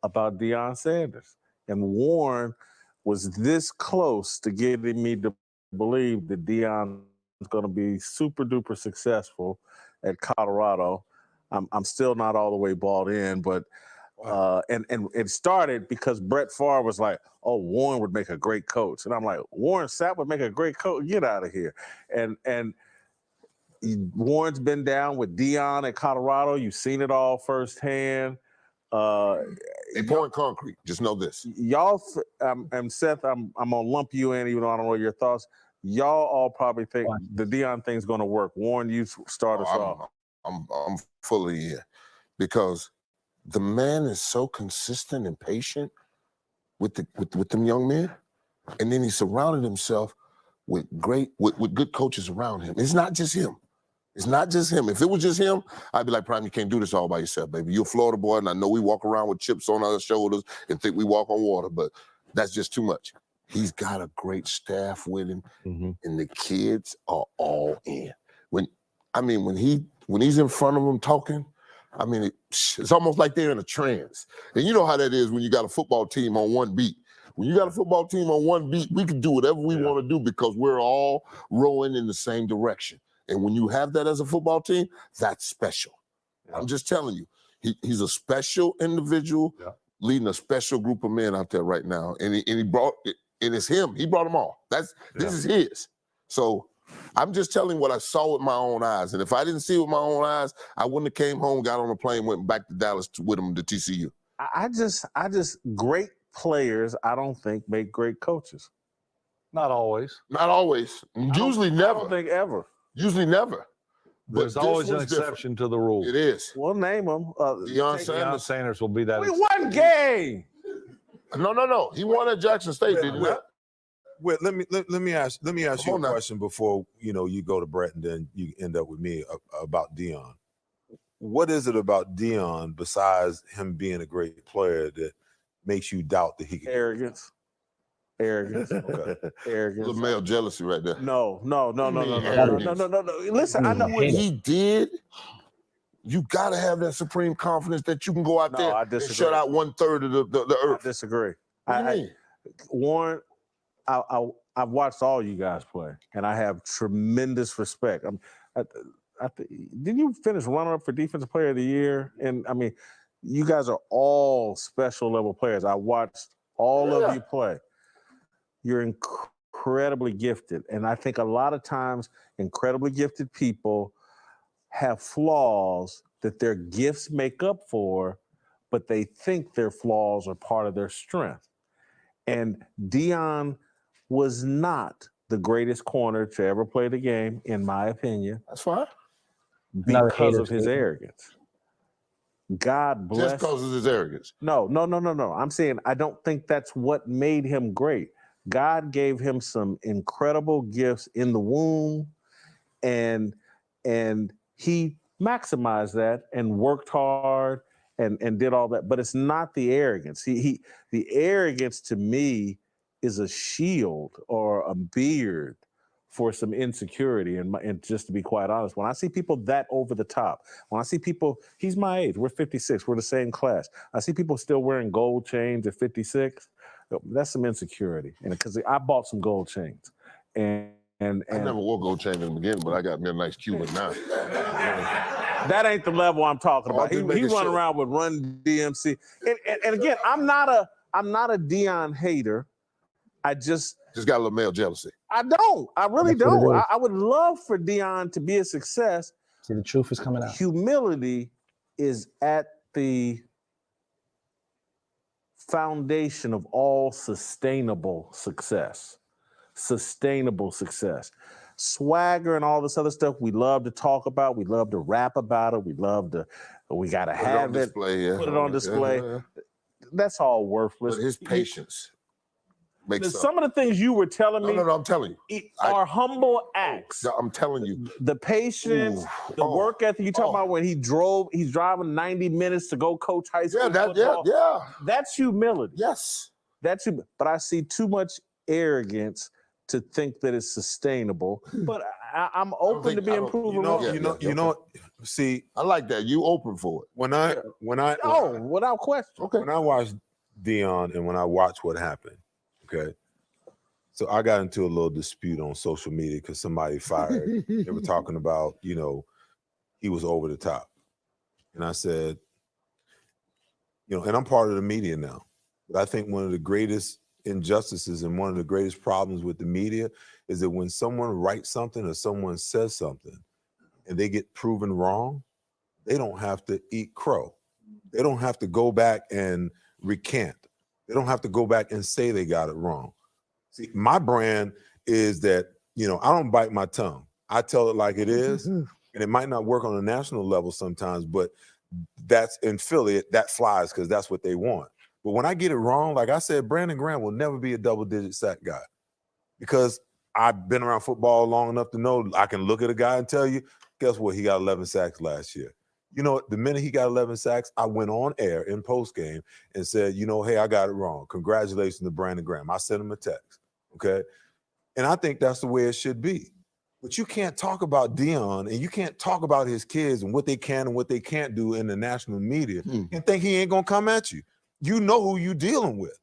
about Deion Sanders. And Warren was this close to getting me to believe that Deion is going to be super duper successful at Colorado. I'm still not all the way bought in, but and it started because Brett Favre was like, "Oh, Warren would make a great coach," and I'm like, "Warren Sapp would make a great coach. Get out of here!" And Warren's been down with Deion at Colorado. You've seen it all firsthand. They pouring concrete. Just know this. Y'all, and Seth, I'm gonna lump you in, even though I don't know your thoughts. Y'all all probably think the Deion thing's gonna work. Warren, you start us off. I'm fully in, because the man is so consistent and patient with them young men, and then he surrounded himself with good coaches around him. It's not just him. It's not just him. If it was just him, I'd be like, Prime, you can't do this all by yourself, baby. You're a Florida boy, and I know we walk around with chips on our shoulders and think we walk on water, but that's just too much. He's got a great staff with him, and the kids are all in. When he's in front of them talking, I mean, it's almost like they're in a trance. And you know how that is when you got a football team on one beat. When you got a football team on one beat, we can do whatever we want to do because we're all rowing in the same direction. And when you have that as a football team, that's special. Yeah. I'm just telling you, he's a special individual leading a special group of men out there right now. And he brought it, and it's him. He brought them all. This is his. So I'm just telling what I saw with my own eyes. And if I didn't see it with my own eyes, I wouldn't have came home, got on a plane, went back to Dallas with him to TCU. I just great players, I don't think make great coaches. Not always. Not always. Usually never. I don't think ever. Usually never. There's always an exception to the rule. It is. We'll name them. Deion Sanders will be that. We won game. No. He won at Jackson State, didn't he? Wait, let me ask you a question before you go to Brett and then you end up with me about Deion. What is it about Deion besides him being a great player that makes you doubt that he can? Arrogance. Okay. Arrogance. A little male jealousy right there. No. Listen, I know what he did. You got to have that supreme confidence that you can go out there and shut out 1/3 of the earth. I disagree. Warren, I've watched all you guys play, and I have tremendous respect. Didn't you finish runner-up for Defensive Player of the Year? And I mean, you guys are all special level players. I watched all of you play. You're incredibly gifted, and I think a lot of times incredibly gifted people have flaws that their gifts make up for, but they think their flaws are part of their strength. And Deion was not the greatest corner to ever play the game, in my opinion. That's fine. Because of his arrogance. God bless. Just because of his arrogance. No. I'm saying I don't think that's what made him great. God gave him some incredible gifts in the womb, and he maximized that and worked hard and did all that. But it's not the arrogance. The arrogance to me is a shield or a beard for some insecurity. And just to be quite honest, when I see people that over the top, when I see people, he's my age, we're 56, we're the same class. I see people still wearing gold chains at 56. That's some insecurity. And because I bought some gold chains. And I never wore gold chain in the beginning, but I got me a nice Cuban now. That ain't the level I'm talking Oh, about. He run around with Run DMC. And again, I'm not a Deion hater. I just got a little male jealousy. I don't. I really That's what it don't. is. I would love for Deion to be a success. See, the truth is coming out. Humility is at the foundation of all sustainable success. Sustainable success. Swagger and all this other stuff we love to talk about. We love to rap about it. We got to have it. Put it on display. That's all worthless. But his patience makes some of the things you were telling me. No, I'm telling you. Are humble acts. I'm telling you. The patience, the work ethic. You talk about when he's driving 90 minutes to go coach high school football. Yeah. That's humility. Yes. But I see too much arrogance to think that it's sustainable. But I'm open to being proven wrong. You know. See, I like that. You open for it. Without question. Okay. When I watched Deion and when I watched what happened, okay. So I got into a little dispute on social media because somebody fired. They were talking about, he was over the top. And I said, and I'm part of the media now. But I think one of the greatest injustices and one of the greatest problems with the media is that when someone writes something or someone says something and they get proven wrong, they don't have to eat crow. They don't have to go back and recant. They don't have to go back and say they got it wrong. See, my brand is that, I don't bite my tongue. I tell it like it is, and it might not work on a national level sometimes, but that's in Philly, that flies because that's what they want. But when I get it wrong, like I said, Brandon Graham will never be a double-digit sack guy because I've been around football long enough to know I can look at a guy and tell you, guess what? He got 11 sacks last year. The minute he got 11 sacks, I went on air in postgame and said, hey, I got it wrong. Congratulations to Brandon Graham. I sent him a text, okay? And I think that's the way it should be. But you can't talk about Deion and you can't talk about his kids and what they can and what they can't do in the national media and think he ain't going to come at you. You know who you dealing with.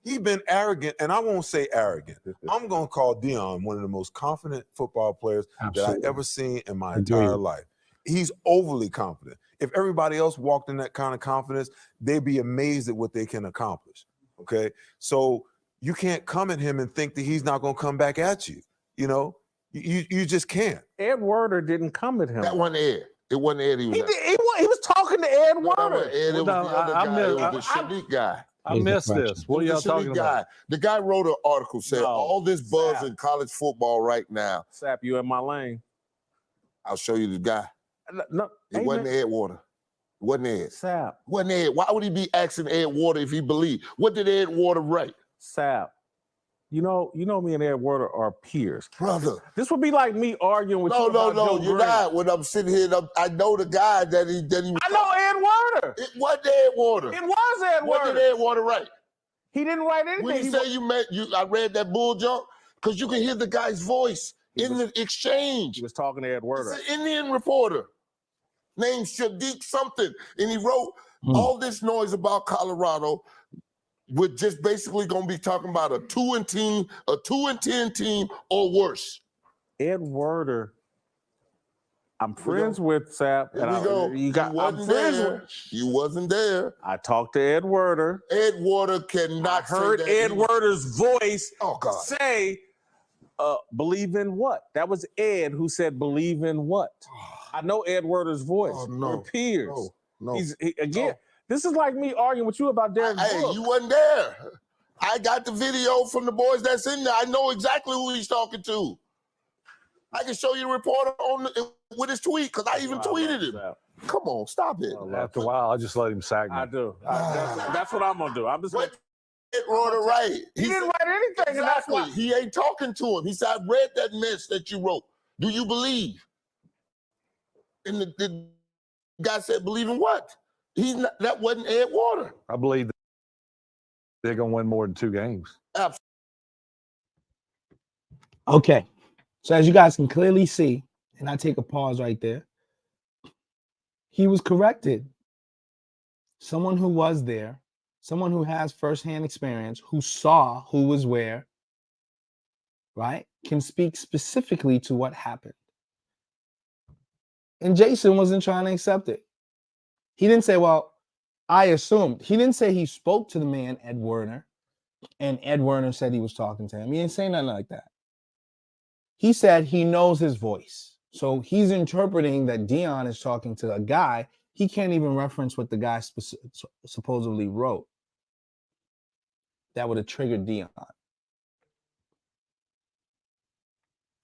He's been arrogant, and I won't say arrogant. I'm going to call Deion one of the most confident football players that I've ever seen in my entire life. He's overly confident. If everybody else walked in that kind of confidence, they'd be amazed at what they can accomplish, okay? So you can't come at him and think that he's not going to come back at you, You just can't. Ed Werder didn't come at him. That wasn't Ed. It wasn't Ed. He was talking to Ed Werder. Ed, it was the other guy. It was the Shadik guy. I missed this. What are y'all talking about? The guy wrote an article saying all this buzz in college football right now. Sap, you in my lane. I'll show you the guy. No, it wasn't Ed Werder. It wasn't Ed. Sap. It wasn't Ed. Why would he be asking Ed Werder if he believed? What did Ed Werder write? Sap. You know me and Ed Werder are peers. Brother. This would be like me arguing with you about Joe you're Green. not. When I'm sitting here, I know the guy that he was. I know Ed Werder. It wasn't Ed Werder. It was Ed Werder. What did Ed Werder write? He didn't write anything. When you say I read that bull junk, because you can hear the guy's voice in the exchange. He was talking to Ed Werder. It's an Indian reporter named Shadik something, and he wrote all this noise about Colorado. We're just basically going to be talking about a 2-10 team or worse. Ed Werder, I'm friends with Sap. Here we go. You wasn't there. I talked to Ed Werder. Ed Werder cannot say heard Ed Werder's voice say, believe in what? That was Ed who said, believe in what? I know Ed Werder's voice. We're peers. No. Again, this is like me arguing with you about Derek Brooks. Hey, you wasn't there. I got the video from the boys that's in there. I know exactly who he's talking to. I can show you the reporter with his tweet because I even tweeted him. Come on, stop it. After a while, I'll just let him sack me. I do. That's what I'm going to do. I'm just going to. Ed Werder right. He didn't write anything. Exactly. And that's why. He ain't talking to him. He said, I read that mess that you wrote. Do you believe? And the guy said, believe in what? That wasn't Ed Werder. I believe they're going to win more than 2 games. Absolutely. Okay. So as you guys can clearly see, and I take a pause right there, he was corrected. Someone who was there, someone who has firsthand experience, who saw who was where, right, can speak specifically to what happened. And Jason wasn't trying to accept it. He didn't say, well, I assumed. He didn't say he spoke to the man, Ed Werner, and Ed Werner said he was talking to him. He didn't say nothing like that. He said he knows his voice. So he's interpreting that Deion is talking to a guy. He can't even reference what the guy supposedly wrote. That would have triggered Deion.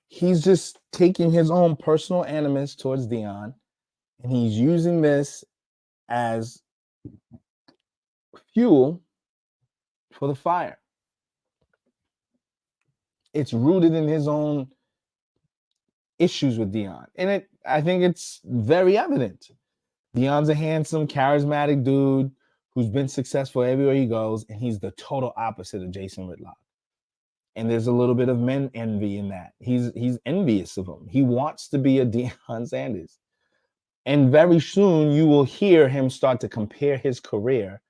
He's just taking his own personal animus towards Deion, and he's using this as fuel for the fire. It's rooted in his own issues with Deion. And I think it's very evident. Deion's a handsome, charismatic dude who's been successful everywhere he goes, and he's the total opposite of Jason Whitlock. And there's a little bit of men envy in that. He's envious of him. He wants to be a Deion Sanders. And very soon you will hear him start to compare his career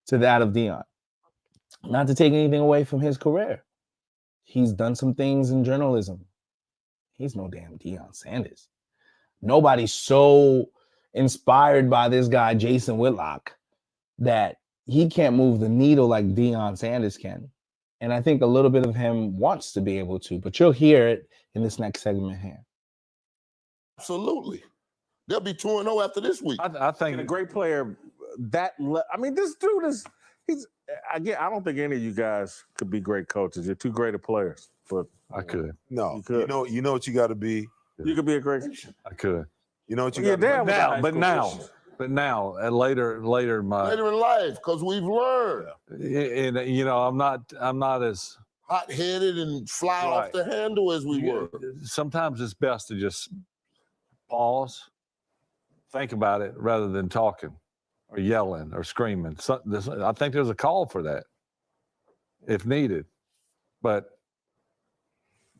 to that of Deion. Not to take anything away from his career. He's done some things in journalism. He's no damn Deion Sanders. Nobody's so inspired by this guy, Jason Whitlock, that he can't move the needle like Deion Sanders can. And I think a little bit of him wants to be able to, but you'll hear it in this next segment here. Absolutely. They'll be 2-0 after this week. I think a great player. This dude is. I don't think any of you guys could be great coaches. You're too great of players. But I could. No, you know what you got to be. You could be a great. I could. You know what you got to be. But now, later in life, because we've learned. And I'm not as hot-headed and fly off the handle as we were. Sometimes it's best to just pause, think about it rather than talking or yelling or screaming. I think there's a call for that if needed. But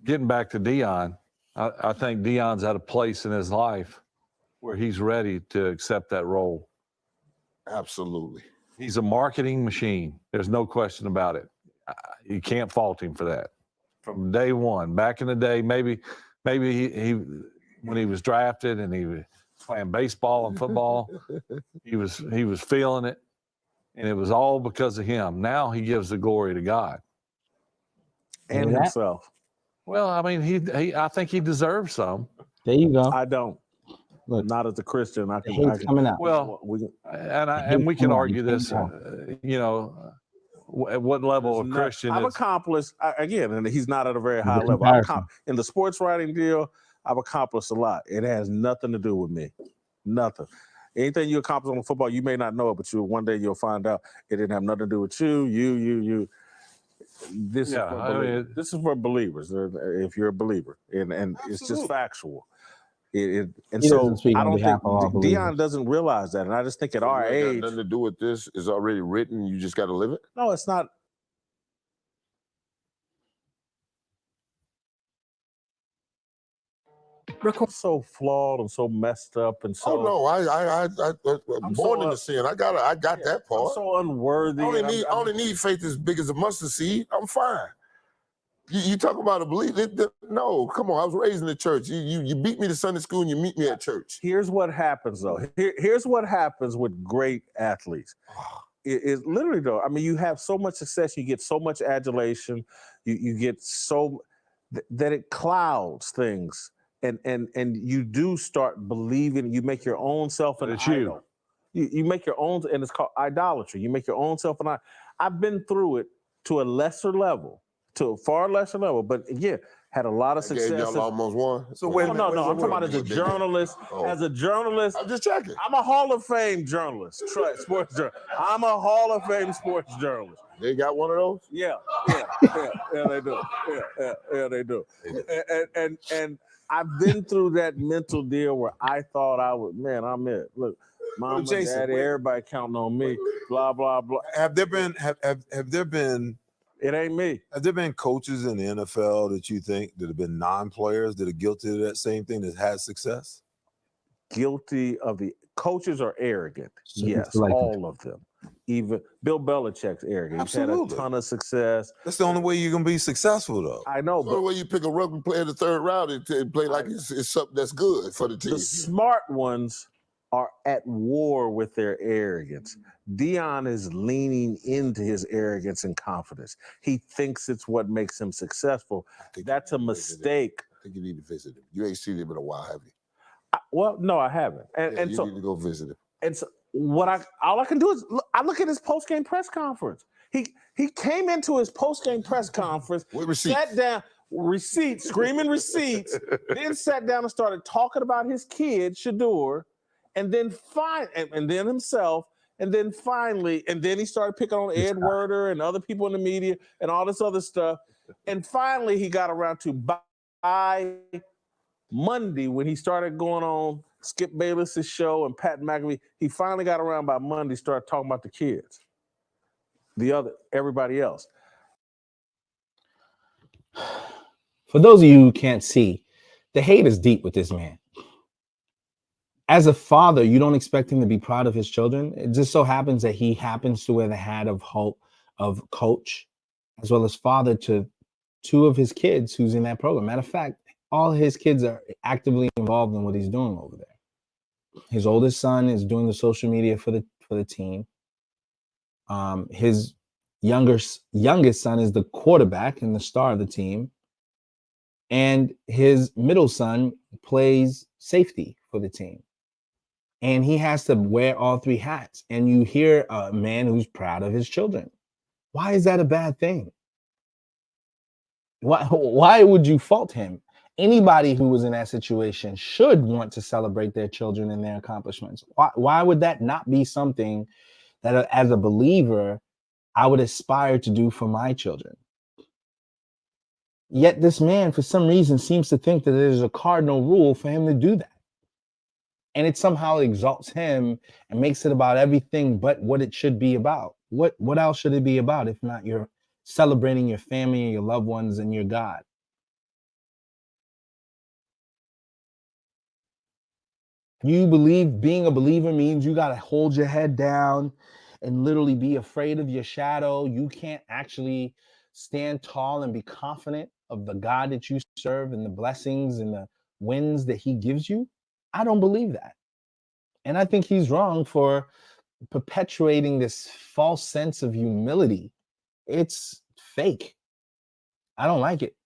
getting back to Deion, I think Deion's at a place in his life where he's ready to accept that role. Absolutely. He's a marketing machine. There's no question about it. You can't fault him for that. From day one, back in the day, maybe he when he was drafted and he was playing baseball and football, he was feeling it, and it was all because of him. Now he gives the glory to God and himself. Well, I mean, I think he deserves some. There you go. I don't. Look, not as a Christian. I can. Coming out. Well, we can argue this. At what level of Christian? I've accomplished again, and he's not at a very high level. In the sports writing deal, I've accomplished a lot. It has nothing to do with me. Nothing. Anything you accomplish on football, you may not know it, but one day you'll find out it didn't have nothing to do with you. You. This is for believers. If you're a believer, and it's just factual. And so I don't think Deion doesn't realize that, and I just think at our age, nothing to do with this is already written. You just got to live it. No, it's not. So flawed and so messed up and so. Oh no, I'm born in the sin. I got that part. I'm so unworthy. I only need faith as big as a mustard seed. I'm fine. You talk about a belief? No, come on. I was raised in the church. You beat me to Sunday school and you meet me at church. Here's what happens though. Here's what happens with great athletes. It literally though. I mean, you have so much success. You get so much adulation. You get so that it clouds things. And you do start believing. You make your own self an idol. You make your own, and it's called idolatry. You make your own self an idol. I've been through it to a lesser level. To a far lesser level, but again, had a lot of success. Y'all almost won. So no, I'm talking about as a journalist. As a journalist, I'm just checking. I'm a Hall of Fame journalist, sports journalist. I'm a Hall of Fame sports journalist. They got one of those? Yeah, they do. Yeah, they do. And I've been through that mental deal where I thought I would. Man, I'm it. Look, mom, daddy, everybody counting on me. Blah blah blah. Have there been? It ain't me. Have there been coaches in the NFL that you think that have been non-players that are guilty of that same thing that had success? Guilty of the coaches are arrogant. Yes, all of them. even Bill Belichick's arrogant. He's had a Absolutely. ton of success. That's the only way you're gonna be successful, though. I know, The only but way you pick a rugby player in the third round and play like it's something that's good for the team. the smart ones are at war with their arrogance. Deion is leaning into his arrogance and confidence. He thinks it's what makes him successful. That's a mistake. I think you need to visit him. You ain't seen him in a while, have you? Well, no, I haven't. And You so need to go visit him. And so all I can do is look at his post-game press conference. He came into his post-game press conference, with receipts. sat down, receipts, screaming receipts, then sat down and started talking about his kid, Shador, and then and then himself, and then finally, and then he started picking on Ed Werder and other people in the media and all this other stuff. And finally he got around to by Monday when he started going on Skip Bayless's show and Pat McAfee, he finally got around by Monday, started talking about the kids, everybody else. For those of you who can't see, the hate is deep with this man. As a father, you don't expect him to be proud of his children. It just so happens that he happens to wear the hat of coach, as well as father to two of his kids who's in that program. Matter of fact, all his kids are actively involved in what he's doing over there. His oldest son is doing the social media for the team. His youngest son is the quarterback and the star of the team. And his middle son plays safety for the team. And he has to wear all three hats. And you hear a man who's proud of his children. Why is that a bad thing? Why would you fault him? Anybody who was in that situation should want to celebrate their children and their accomplishments. Why would that not be something that, as a believer, I would aspire to do for my children? Yet this man, for some reason, seems to think that there's a cardinal rule for him to do that. And it somehow exalts him and makes it about everything but what it should be about. What else should it be about if not you're celebrating your family and your loved ones and your God? You believe being a believer means you got to hold your head down and literally be afraid of your shadow. You can't actually stand tall and be confident of the God that you serve and the blessings and the wins that he gives you. I don't believe that. And I think he's wrong for perpetuating this false sense of humility. It's fake. I don't like it.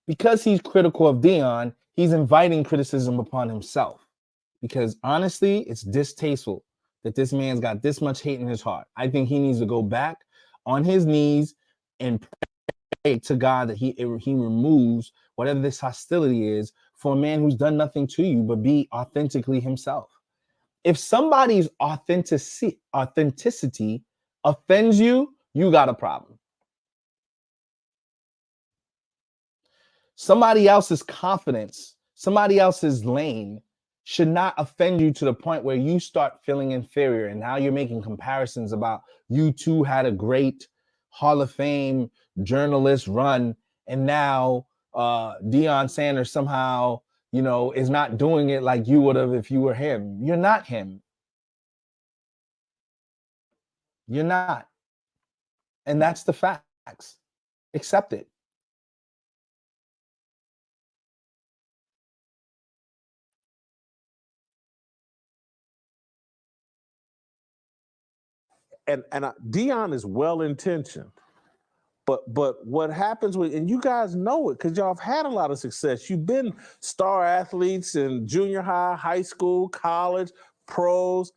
Because he's critical of Deion, he's inviting criticism upon himself. Because honestly, it's distasteful that this man's got this much hate in his heart. I think he needs to go back on his knees and pray to God that he removes whatever this hostility is for a man who's done nothing to you but be authentically himself. If somebody's authenticity offends you, you got a problem. Somebody else's confidence, somebody else's lane should not offend you to the point where you start feeling inferior. And now you're making comparisons about you two had a great Hall of Fame journalist run. And now Deion Sanders somehow, is not doing it like you would have if you were him. You're not him. You're not. And that's the facts. Accept it. And Deion is well-intentioned. But what happens and you guys know it because y'all have had a lot of success. You've been star athletes in junior high, high school, college, pros.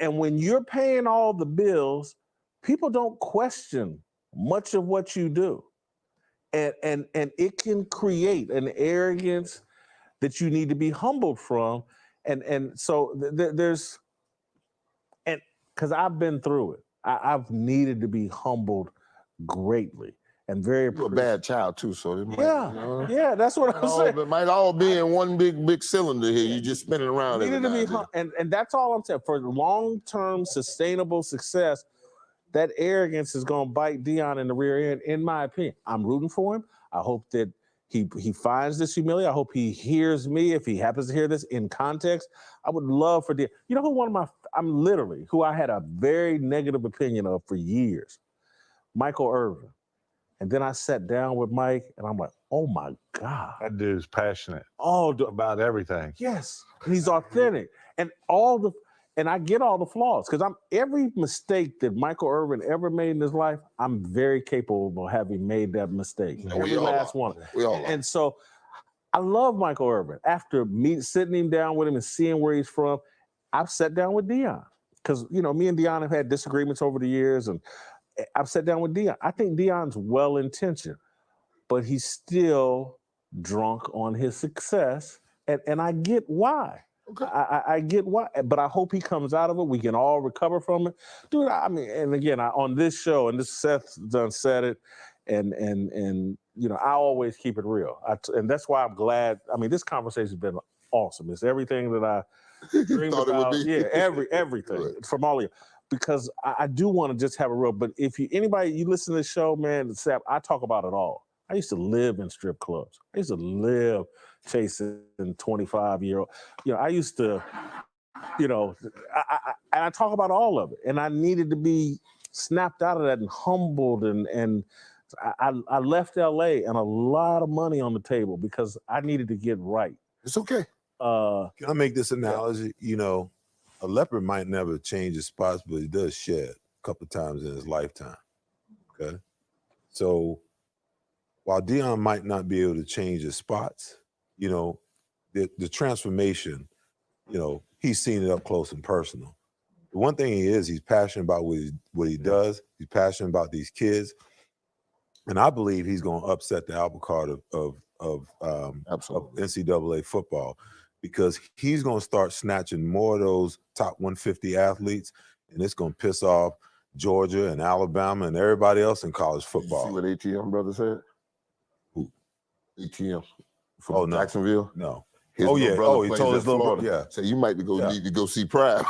And when you're paying all the bills, people don't question much of what you do. And it can create an arrogance that you need to be humbled from. And so there's, and because I've been through it, I've needed to be humbled greatly and very. You're a bad child too, so it might, yeah, that's what I'm saying. It might all be in one big cylinder here. You just spinning around. Needed to be, and that's all I'm saying. For long-term sustainable success, that arrogance is going to bite Deion in the rear end. In my opinion, I'm rooting for him. I hope that he finds this humility. I hope he hears me. If he happens to hear this in context, I would love for Deion. You know who who I had a very negative opinion of for years? Michael Irvin. And then I sat down with Mike, and I'm like, oh my God. That dude's passionate All about everything. Yes. And he's authentic. And I get all the flaws because every mistake that Michael Irvin ever made in his life, I'm very capable of having made that mistake. Every last one. And so I love Michael Irvin. After sitting him down with him and seeing where he's from, I've sat down with Deion. Because, me and Deion have had disagreements over the years, and I've sat down with Deion. I think Deion's well-intentioned, but he's still drunk on his success, and I get why. Okay. I get why, but I hope he comes out of it. We can all recover from it, dude. I mean, and again, on this show, and this Seth done said it, and I always keep it real, and that's why I'm glad. I mean, this conversation's been awesome. It's everything that I dreamed about. Yeah, everything from all of you. Because I do want to just have a real, but if anybody listen to the show, man, I talk about it all. I used to live in strip clubs. I used to live chasing 25-year-old. I used to, I talk about all of it. And I needed to be snapped out of that and humbled. And I left LA and a lot of money on the table because I needed to get right. It's okay. Can I make this analogy? A leopard might never change his spots, but he does shed a couple of times in his lifetime. Okay. So while Deion might not be able to change his spots, the transformation, he's seen it up close and personal. The one thing he's passionate about what he does. He's passionate about these kids. And I believe he's going to upset the apple cart of NCAA football, because he's going to start snatching more of those top 150 athletes, and it's going to piss off Georgia and Alabama and everybody else in college football. See what ATM brother said? Who? ATM from Jacksonville? No. His he told his little brother. Yeah. So you might need to go see Prime.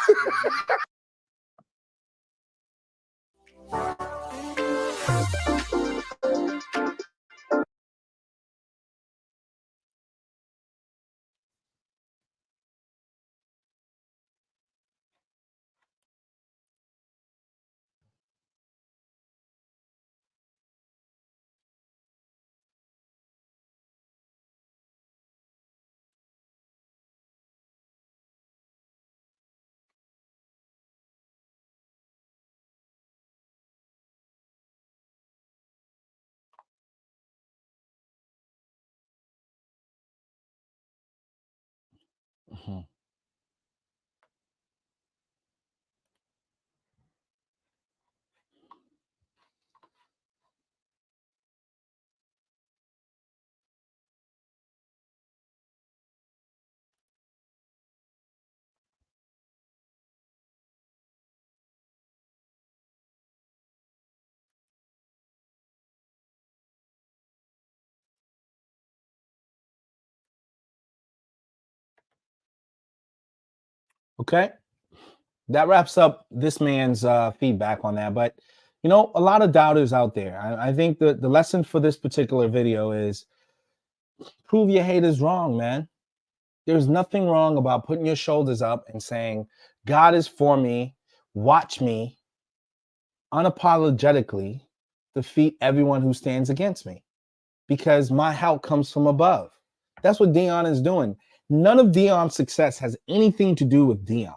Mhm. Okay. That wraps up this man's feedback on that. But, a lot of doubters out there. I think the lesson for this particular video is prove your haters wrong, man. There's nothing wrong about putting your shoulders up and saying, God is for me. Watch me unapologetically defeat everyone who stands against me, because my help comes from above. That's what Deion is doing. None of Deion's success has anything to do with Deion.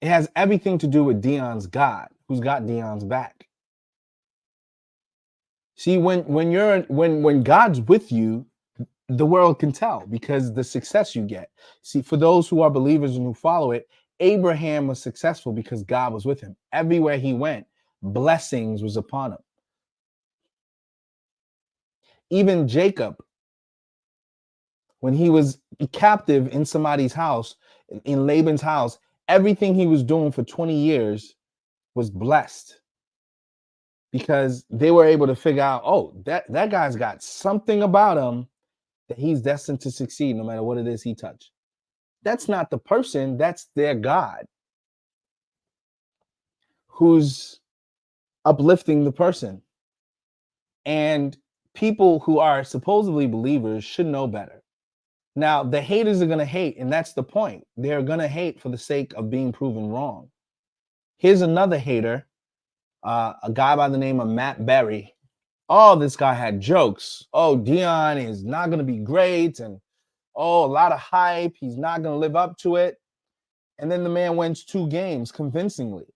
It has everything to do with Deion's God, who's got Deion's back. See, when God's with you, the world can tell because the success you get. See, for those who are believers and who follow it, Abraham was successful because God was with him. Everywhere he went, blessings was upon him. Even Jacob, when he was captive in somebody's house, in Laban's house, everything he was doing for 20 years was blessed because they were able to figure out, oh, that guy's got something about him that he's destined to succeed no matter what it is he touched. That's not the person, that's their God who's uplifting the person. And people who are supposedly believers should know better. Now, the haters are going to hate, and that's the point. They're going to hate for the sake of being proven wrong. Here's another hater, a guy by the name of Matt Berry. Oh, this guy had jokes. Oh, Deion is not going to be great, and oh, a lot of hype. He's not going to live up to it. And then the man wins 2 games convincingly.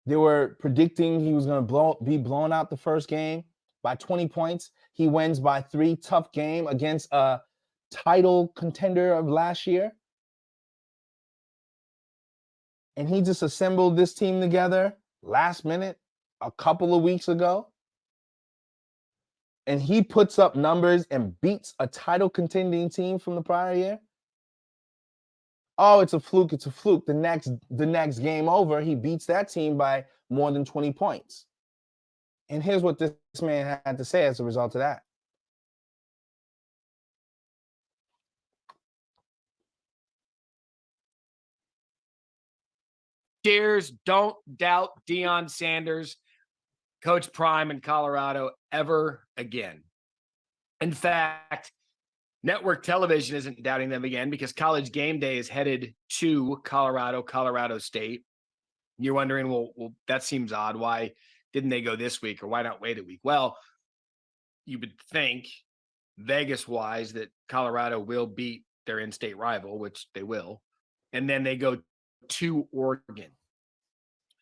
They were predicting he was going to be blown out the first game by 20 points. He wins by 3. Tough game against a title contender of last year. And he just assembled this team together last minute, a couple of weeks ago. And he puts up numbers and beats a title contending team from the prior year. Oh, it's a fluke. It's a fluke. The next game over, he beats that team by more than 20 points. And here's what this man had to say as a result of that. Cheers. Don't doubt Deion Sanders, Coach Prime in Colorado ever again. In fact, network television isn't doubting them again because College Game Day is headed to Colorado State. You're wondering, well, that seems odd. Why didn't they go this week, or why not wait a week? Well, you would think Vegas-wise that Colorado will beat their in-state rival, which they will, and then they go to Oregon.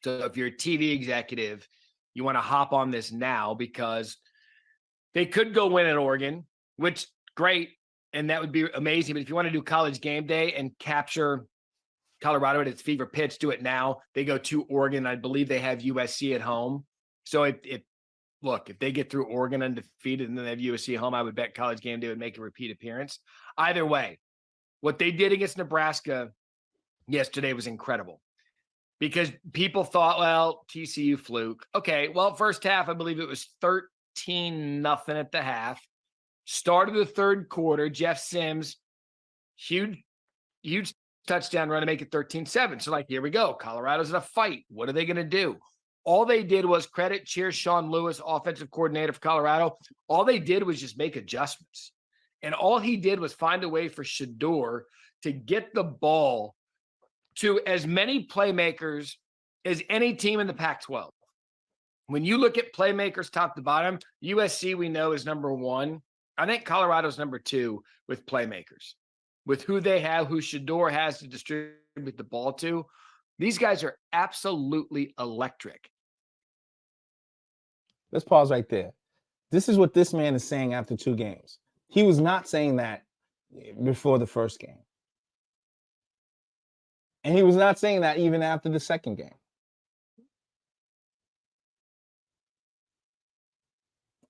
So if you're a TV executive, you want to hop on this now because they could go win at Oregon, which great, and that would be amazing. But if you want to do College Game Day and capture Colorado at its fever pitch, do it now. They go to Oregon. I believe they have USC at home. So if they get through Oregon undefeated and then they have USC at home, I would bet College Game Day would make a repeat appearance. Either way, what they did against Nebraska yesterday was incredible because people thought, well, TCU fluke. Okay, well, first half, I believe it was 13-0 at the half. Started the third quarter, Jeff Sims, huge touchdown run to make it 13-7. So here we go. Colorado's in a fight. What are they going to do? All they did was cheer Sean Lewis, offensive coordinator for Colorado. All they did was just make adjustments. And all he did was find a way for Shedeur to get the ball to as many playmakers as any team in the Pac-12. When you look at playmakers top to bottom, USC we know is number 1. I think Colorado's number 2 with playmakers. With who they have, who Shedeur has to distribute the ball to. These guys are absolutely electric. Let's pause right there. This is what this man is saying after 2 games. He was not saying that before the first game. And he was not saying that even after the second game.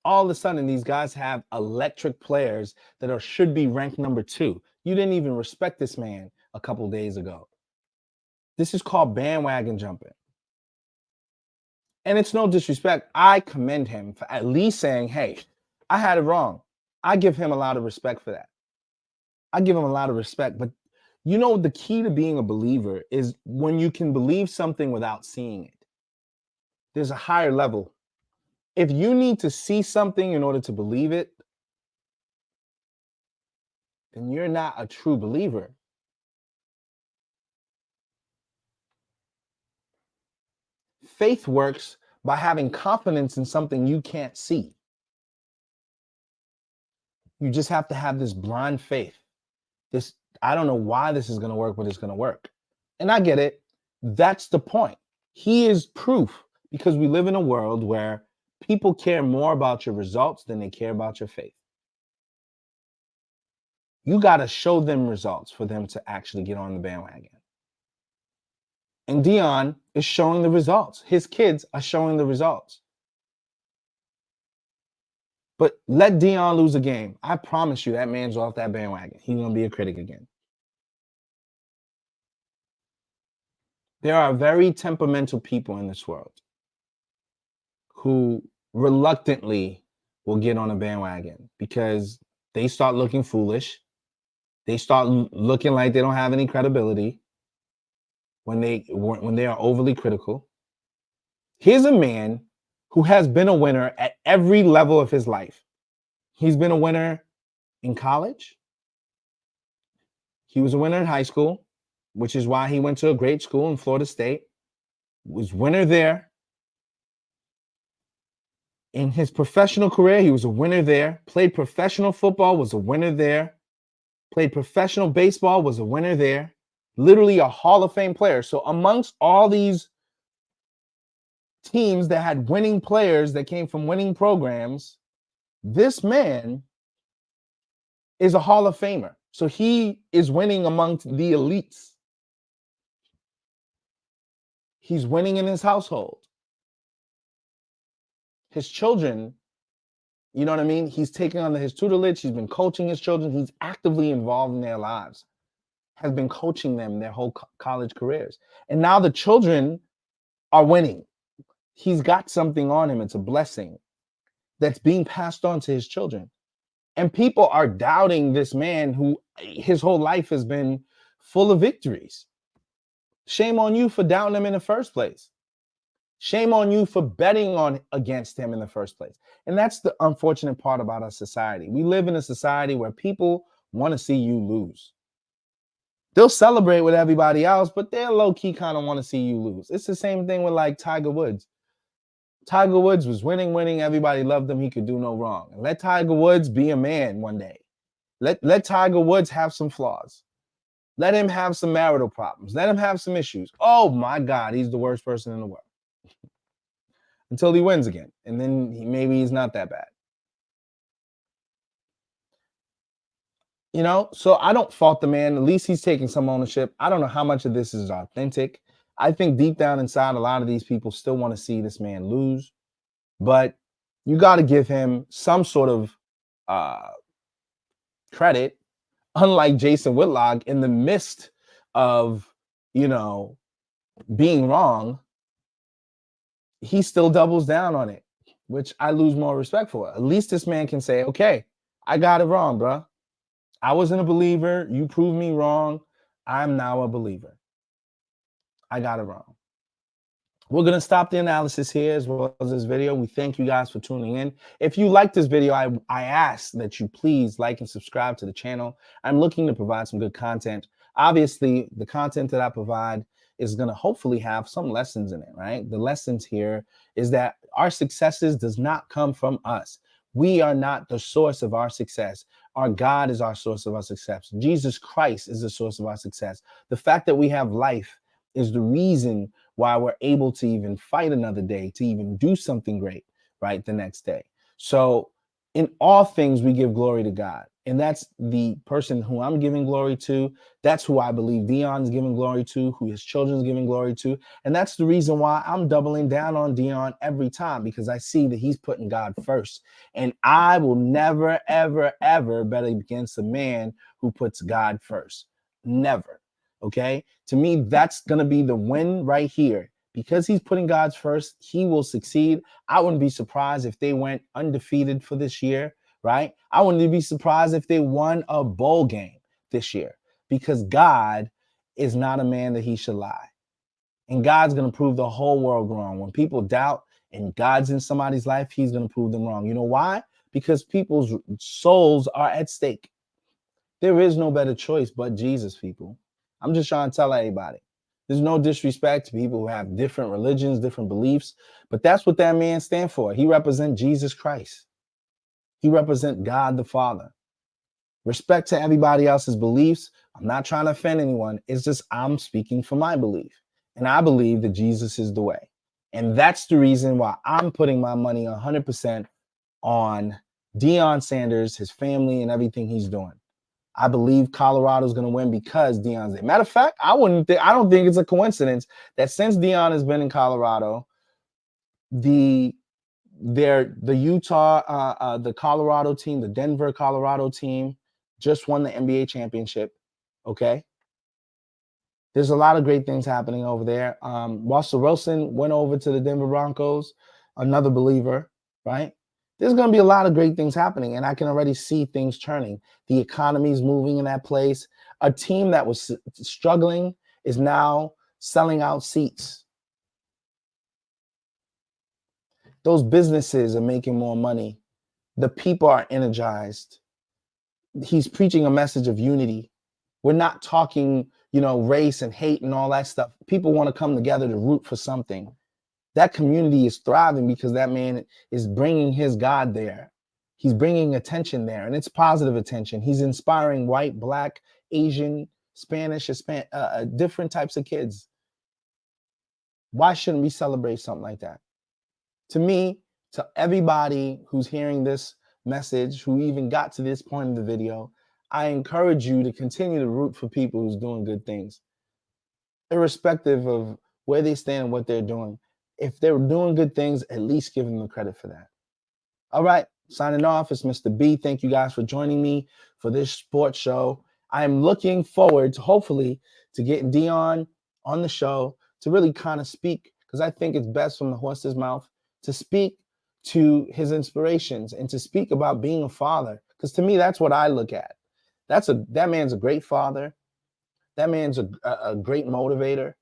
All of a sudden, these guys have electric players that should be ranked number 2. You didn't even respect this man a couple days ago. This is called bandwagon jumping. And it's no disrespect. I commend him for at least saying, hey, I had it wrong. I give him a lot of respect for that. I give him a lot of respect. But you know, the key to being a believer is when you can believe something without seeing it. There's a higher level. If you need to see something in order to believe it, then you're not a true believer. Faith works by having confidence in something you can't see. You just have to have this blind faith. I don't know why this is going to work, but it's going to work. And I get it. That's the point. He is proof because we live in a world where people care more about your results than they care about your faith. You got to show them results for them to actually get on the bandwagon. And Deion is showing the results. His kids are showing the results. But let Deion lose a game. I promise you that man's off that bandwagon. He's going to be a critic again. There are very temperamental people in this world who reluctantly will get on a bandwagon because they start looking foolish. They start looking like they don't have any credibility when they are overly critical. Here's a man who has been a winner at every level of his life. He's been a winner in college. He was a winner in high school, which is why he went to a great school in Florida State. Was winner there. In his professional career, he was a winner there. Played professional football, was a winner there. Played professional baseball, was a winner there. Literally a Hall of Fame player. So amongst all these teams that had winning players that came from winning programs, this man is a Hall of Famer. So he is winning amongst the elites. He's winning in his household. His children, you know what I mean? He's taking on his tutelage. He's been coaching his children. He's actively involved in their lives, has been coaching them their whole college careers. And now the children are winning. He's got something on him. It's a blessing that's being passed on to his children. And people are doubting this man who his whole life has been full of victories. Shame on you for doubting him in the first place. Shame on you for betting on against him in the first place. And that's the unfortunate part about our society. We live in a society where people want to see you lose. They'll celebrate with everybody else, but they're low-key kind of want to see you lose. It's the same thing with like Tiger Woods. Tiger Woods was winning. Everybody loved him. He could do no wrong. And let Tiger Woods be a man one day. Let Tiger Woods have some flaws. Let him have some marital problems. Let him have some issues. Oh my God, he's the worst person in the world. Until he wins again. And then maybe he's not that bad. You know, so I don't fault the man. At least he's taking some ownership. I don't know how much of this is authentic. I think deep down inside, a lot of these people still want to see this man lose. But you got to give him some sort of credit. Unlike Jason Whitlock, in the midst of, you know, being wrong, he still doubles down on it, which I lose more respect for. At least this man can say, okay, I got it wrong, bro. I wasn't a believer. You proved me wrong. I'm now a believer. I got it wrong. We're going to stop the analysis here as well as this video. We thank you guys for tuning in. If you like this video, I ask that you please like and subscribe to the channel. I'm looking to provide some good content. Obviously, the content that I provide is going to hopefully have some lessons in it, right? The lessons here is that our successes does not come from us. We are not the source of our success. Our God is our source of our success. Jesus Christ is the source of our success. The fact that we have life is the reason why we're able to even fight another day, to even do something great, right, the next day. So in all things, we give glory to God. And that's the person who I'm giving glory to. That's who I believe Deion is giving glory to, who his children is giving glory to. And that's the reason why I'm doubling down on Deion every time, because I see that he's putting God first. And I will never, ever, ever bet against a man who puts God first. Never. Okay? To me, that's going to be the win right here. Because he's putting God first, he will succeed. I wouldn't be surprised if they went undefeated for this year, right? I wouldn't be surprised if they won a bowl game this year, because God is not a man that he should lie. And God's going to prove the whole world wrong. When people doubt and God's in somebody's life, he's going to prove them wrong. You know why? Because people's souls are at stake. There is no better choice but Jesus, people. I'm just trying to tell everybody. There's no disrespect to people who have different religions, different beliefs, but that's what that man stands for. He represents Jesus Christ. He represents God the Father. Respect to everybody else's beliefs. I'm not trying to offend anyone. It's just I'm speaking for my belief. And I believe that Jesus is the way. And that's the reason why I'm putting my money 100% on Deion Sanders, his family, and everything he's doing. I believe Colorado's going to win because Deion's there. Matter of fact, I don't think it's a coincidence that since Deion has been in Colorado, the Utah, the Colorado team, the Denver, Colorado team just won the NBA championship. Okay. There's a lot of great things happening over there. Russell Wilson went over to the Denver Broncos, another believer, right? There's going to be a lot of great things happening, and I can already see things turning. The economy is moving in that place. A team that was struggling is now selling out seats. Those businesses are making more money. The people are energized. He's preaching a message of unity. We're not talking, race and hate and all that stuff. People want to come together to root for something. That community is thriving because that man is bringing his God there. He's bringing attention there, and it's positive attention. He's inspiring white, black, Asian, Spanish, Hispanic, different types of kids. Why shouldn't we celebrate something like that? To me, to everybody who's hearing this message, who even got to this point in the video, I encourage you to continue to root for people who's doing good things, irrespective of where they stand and what they're doing. If they're doing good things, at least give them the credit for that. All right, signing off. It's Mr. B. Thank you guys for joining me for this sports show. I am looking forward to hopefully to getting Deion on the show to really kind of speak, because I think it's best from the horse's mouth to speak to his inspirations and to speak about being a father. Because to me, that's what I look at. That man's a great father. That man's a great motivator,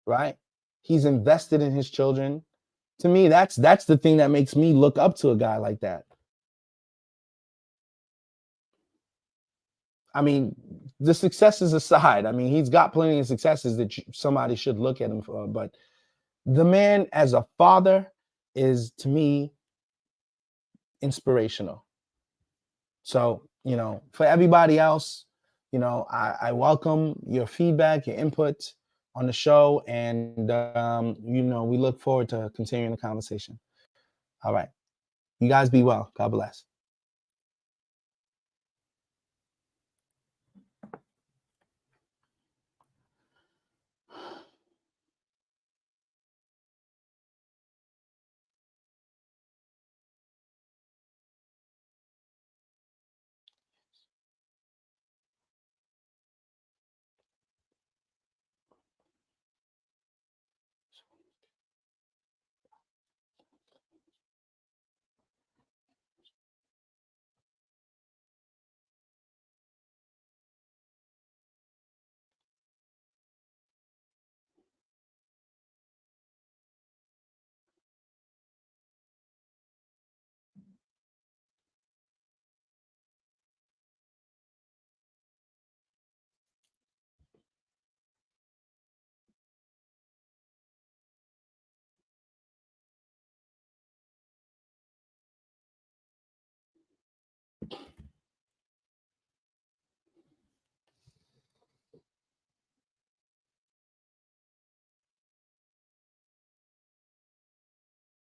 right? He's invested in his children. To me, that's the thing that makes me look up to a guy like that. I mean, the successes aside, I mean, he's got plenty of successes that somebody should look at him for, but the man as a father is, to me, inspirational. So, for everybody else, I welcome your feedback, your input on the show, and, we look forward to continuing the conversation. All right. You guys be well. God bless.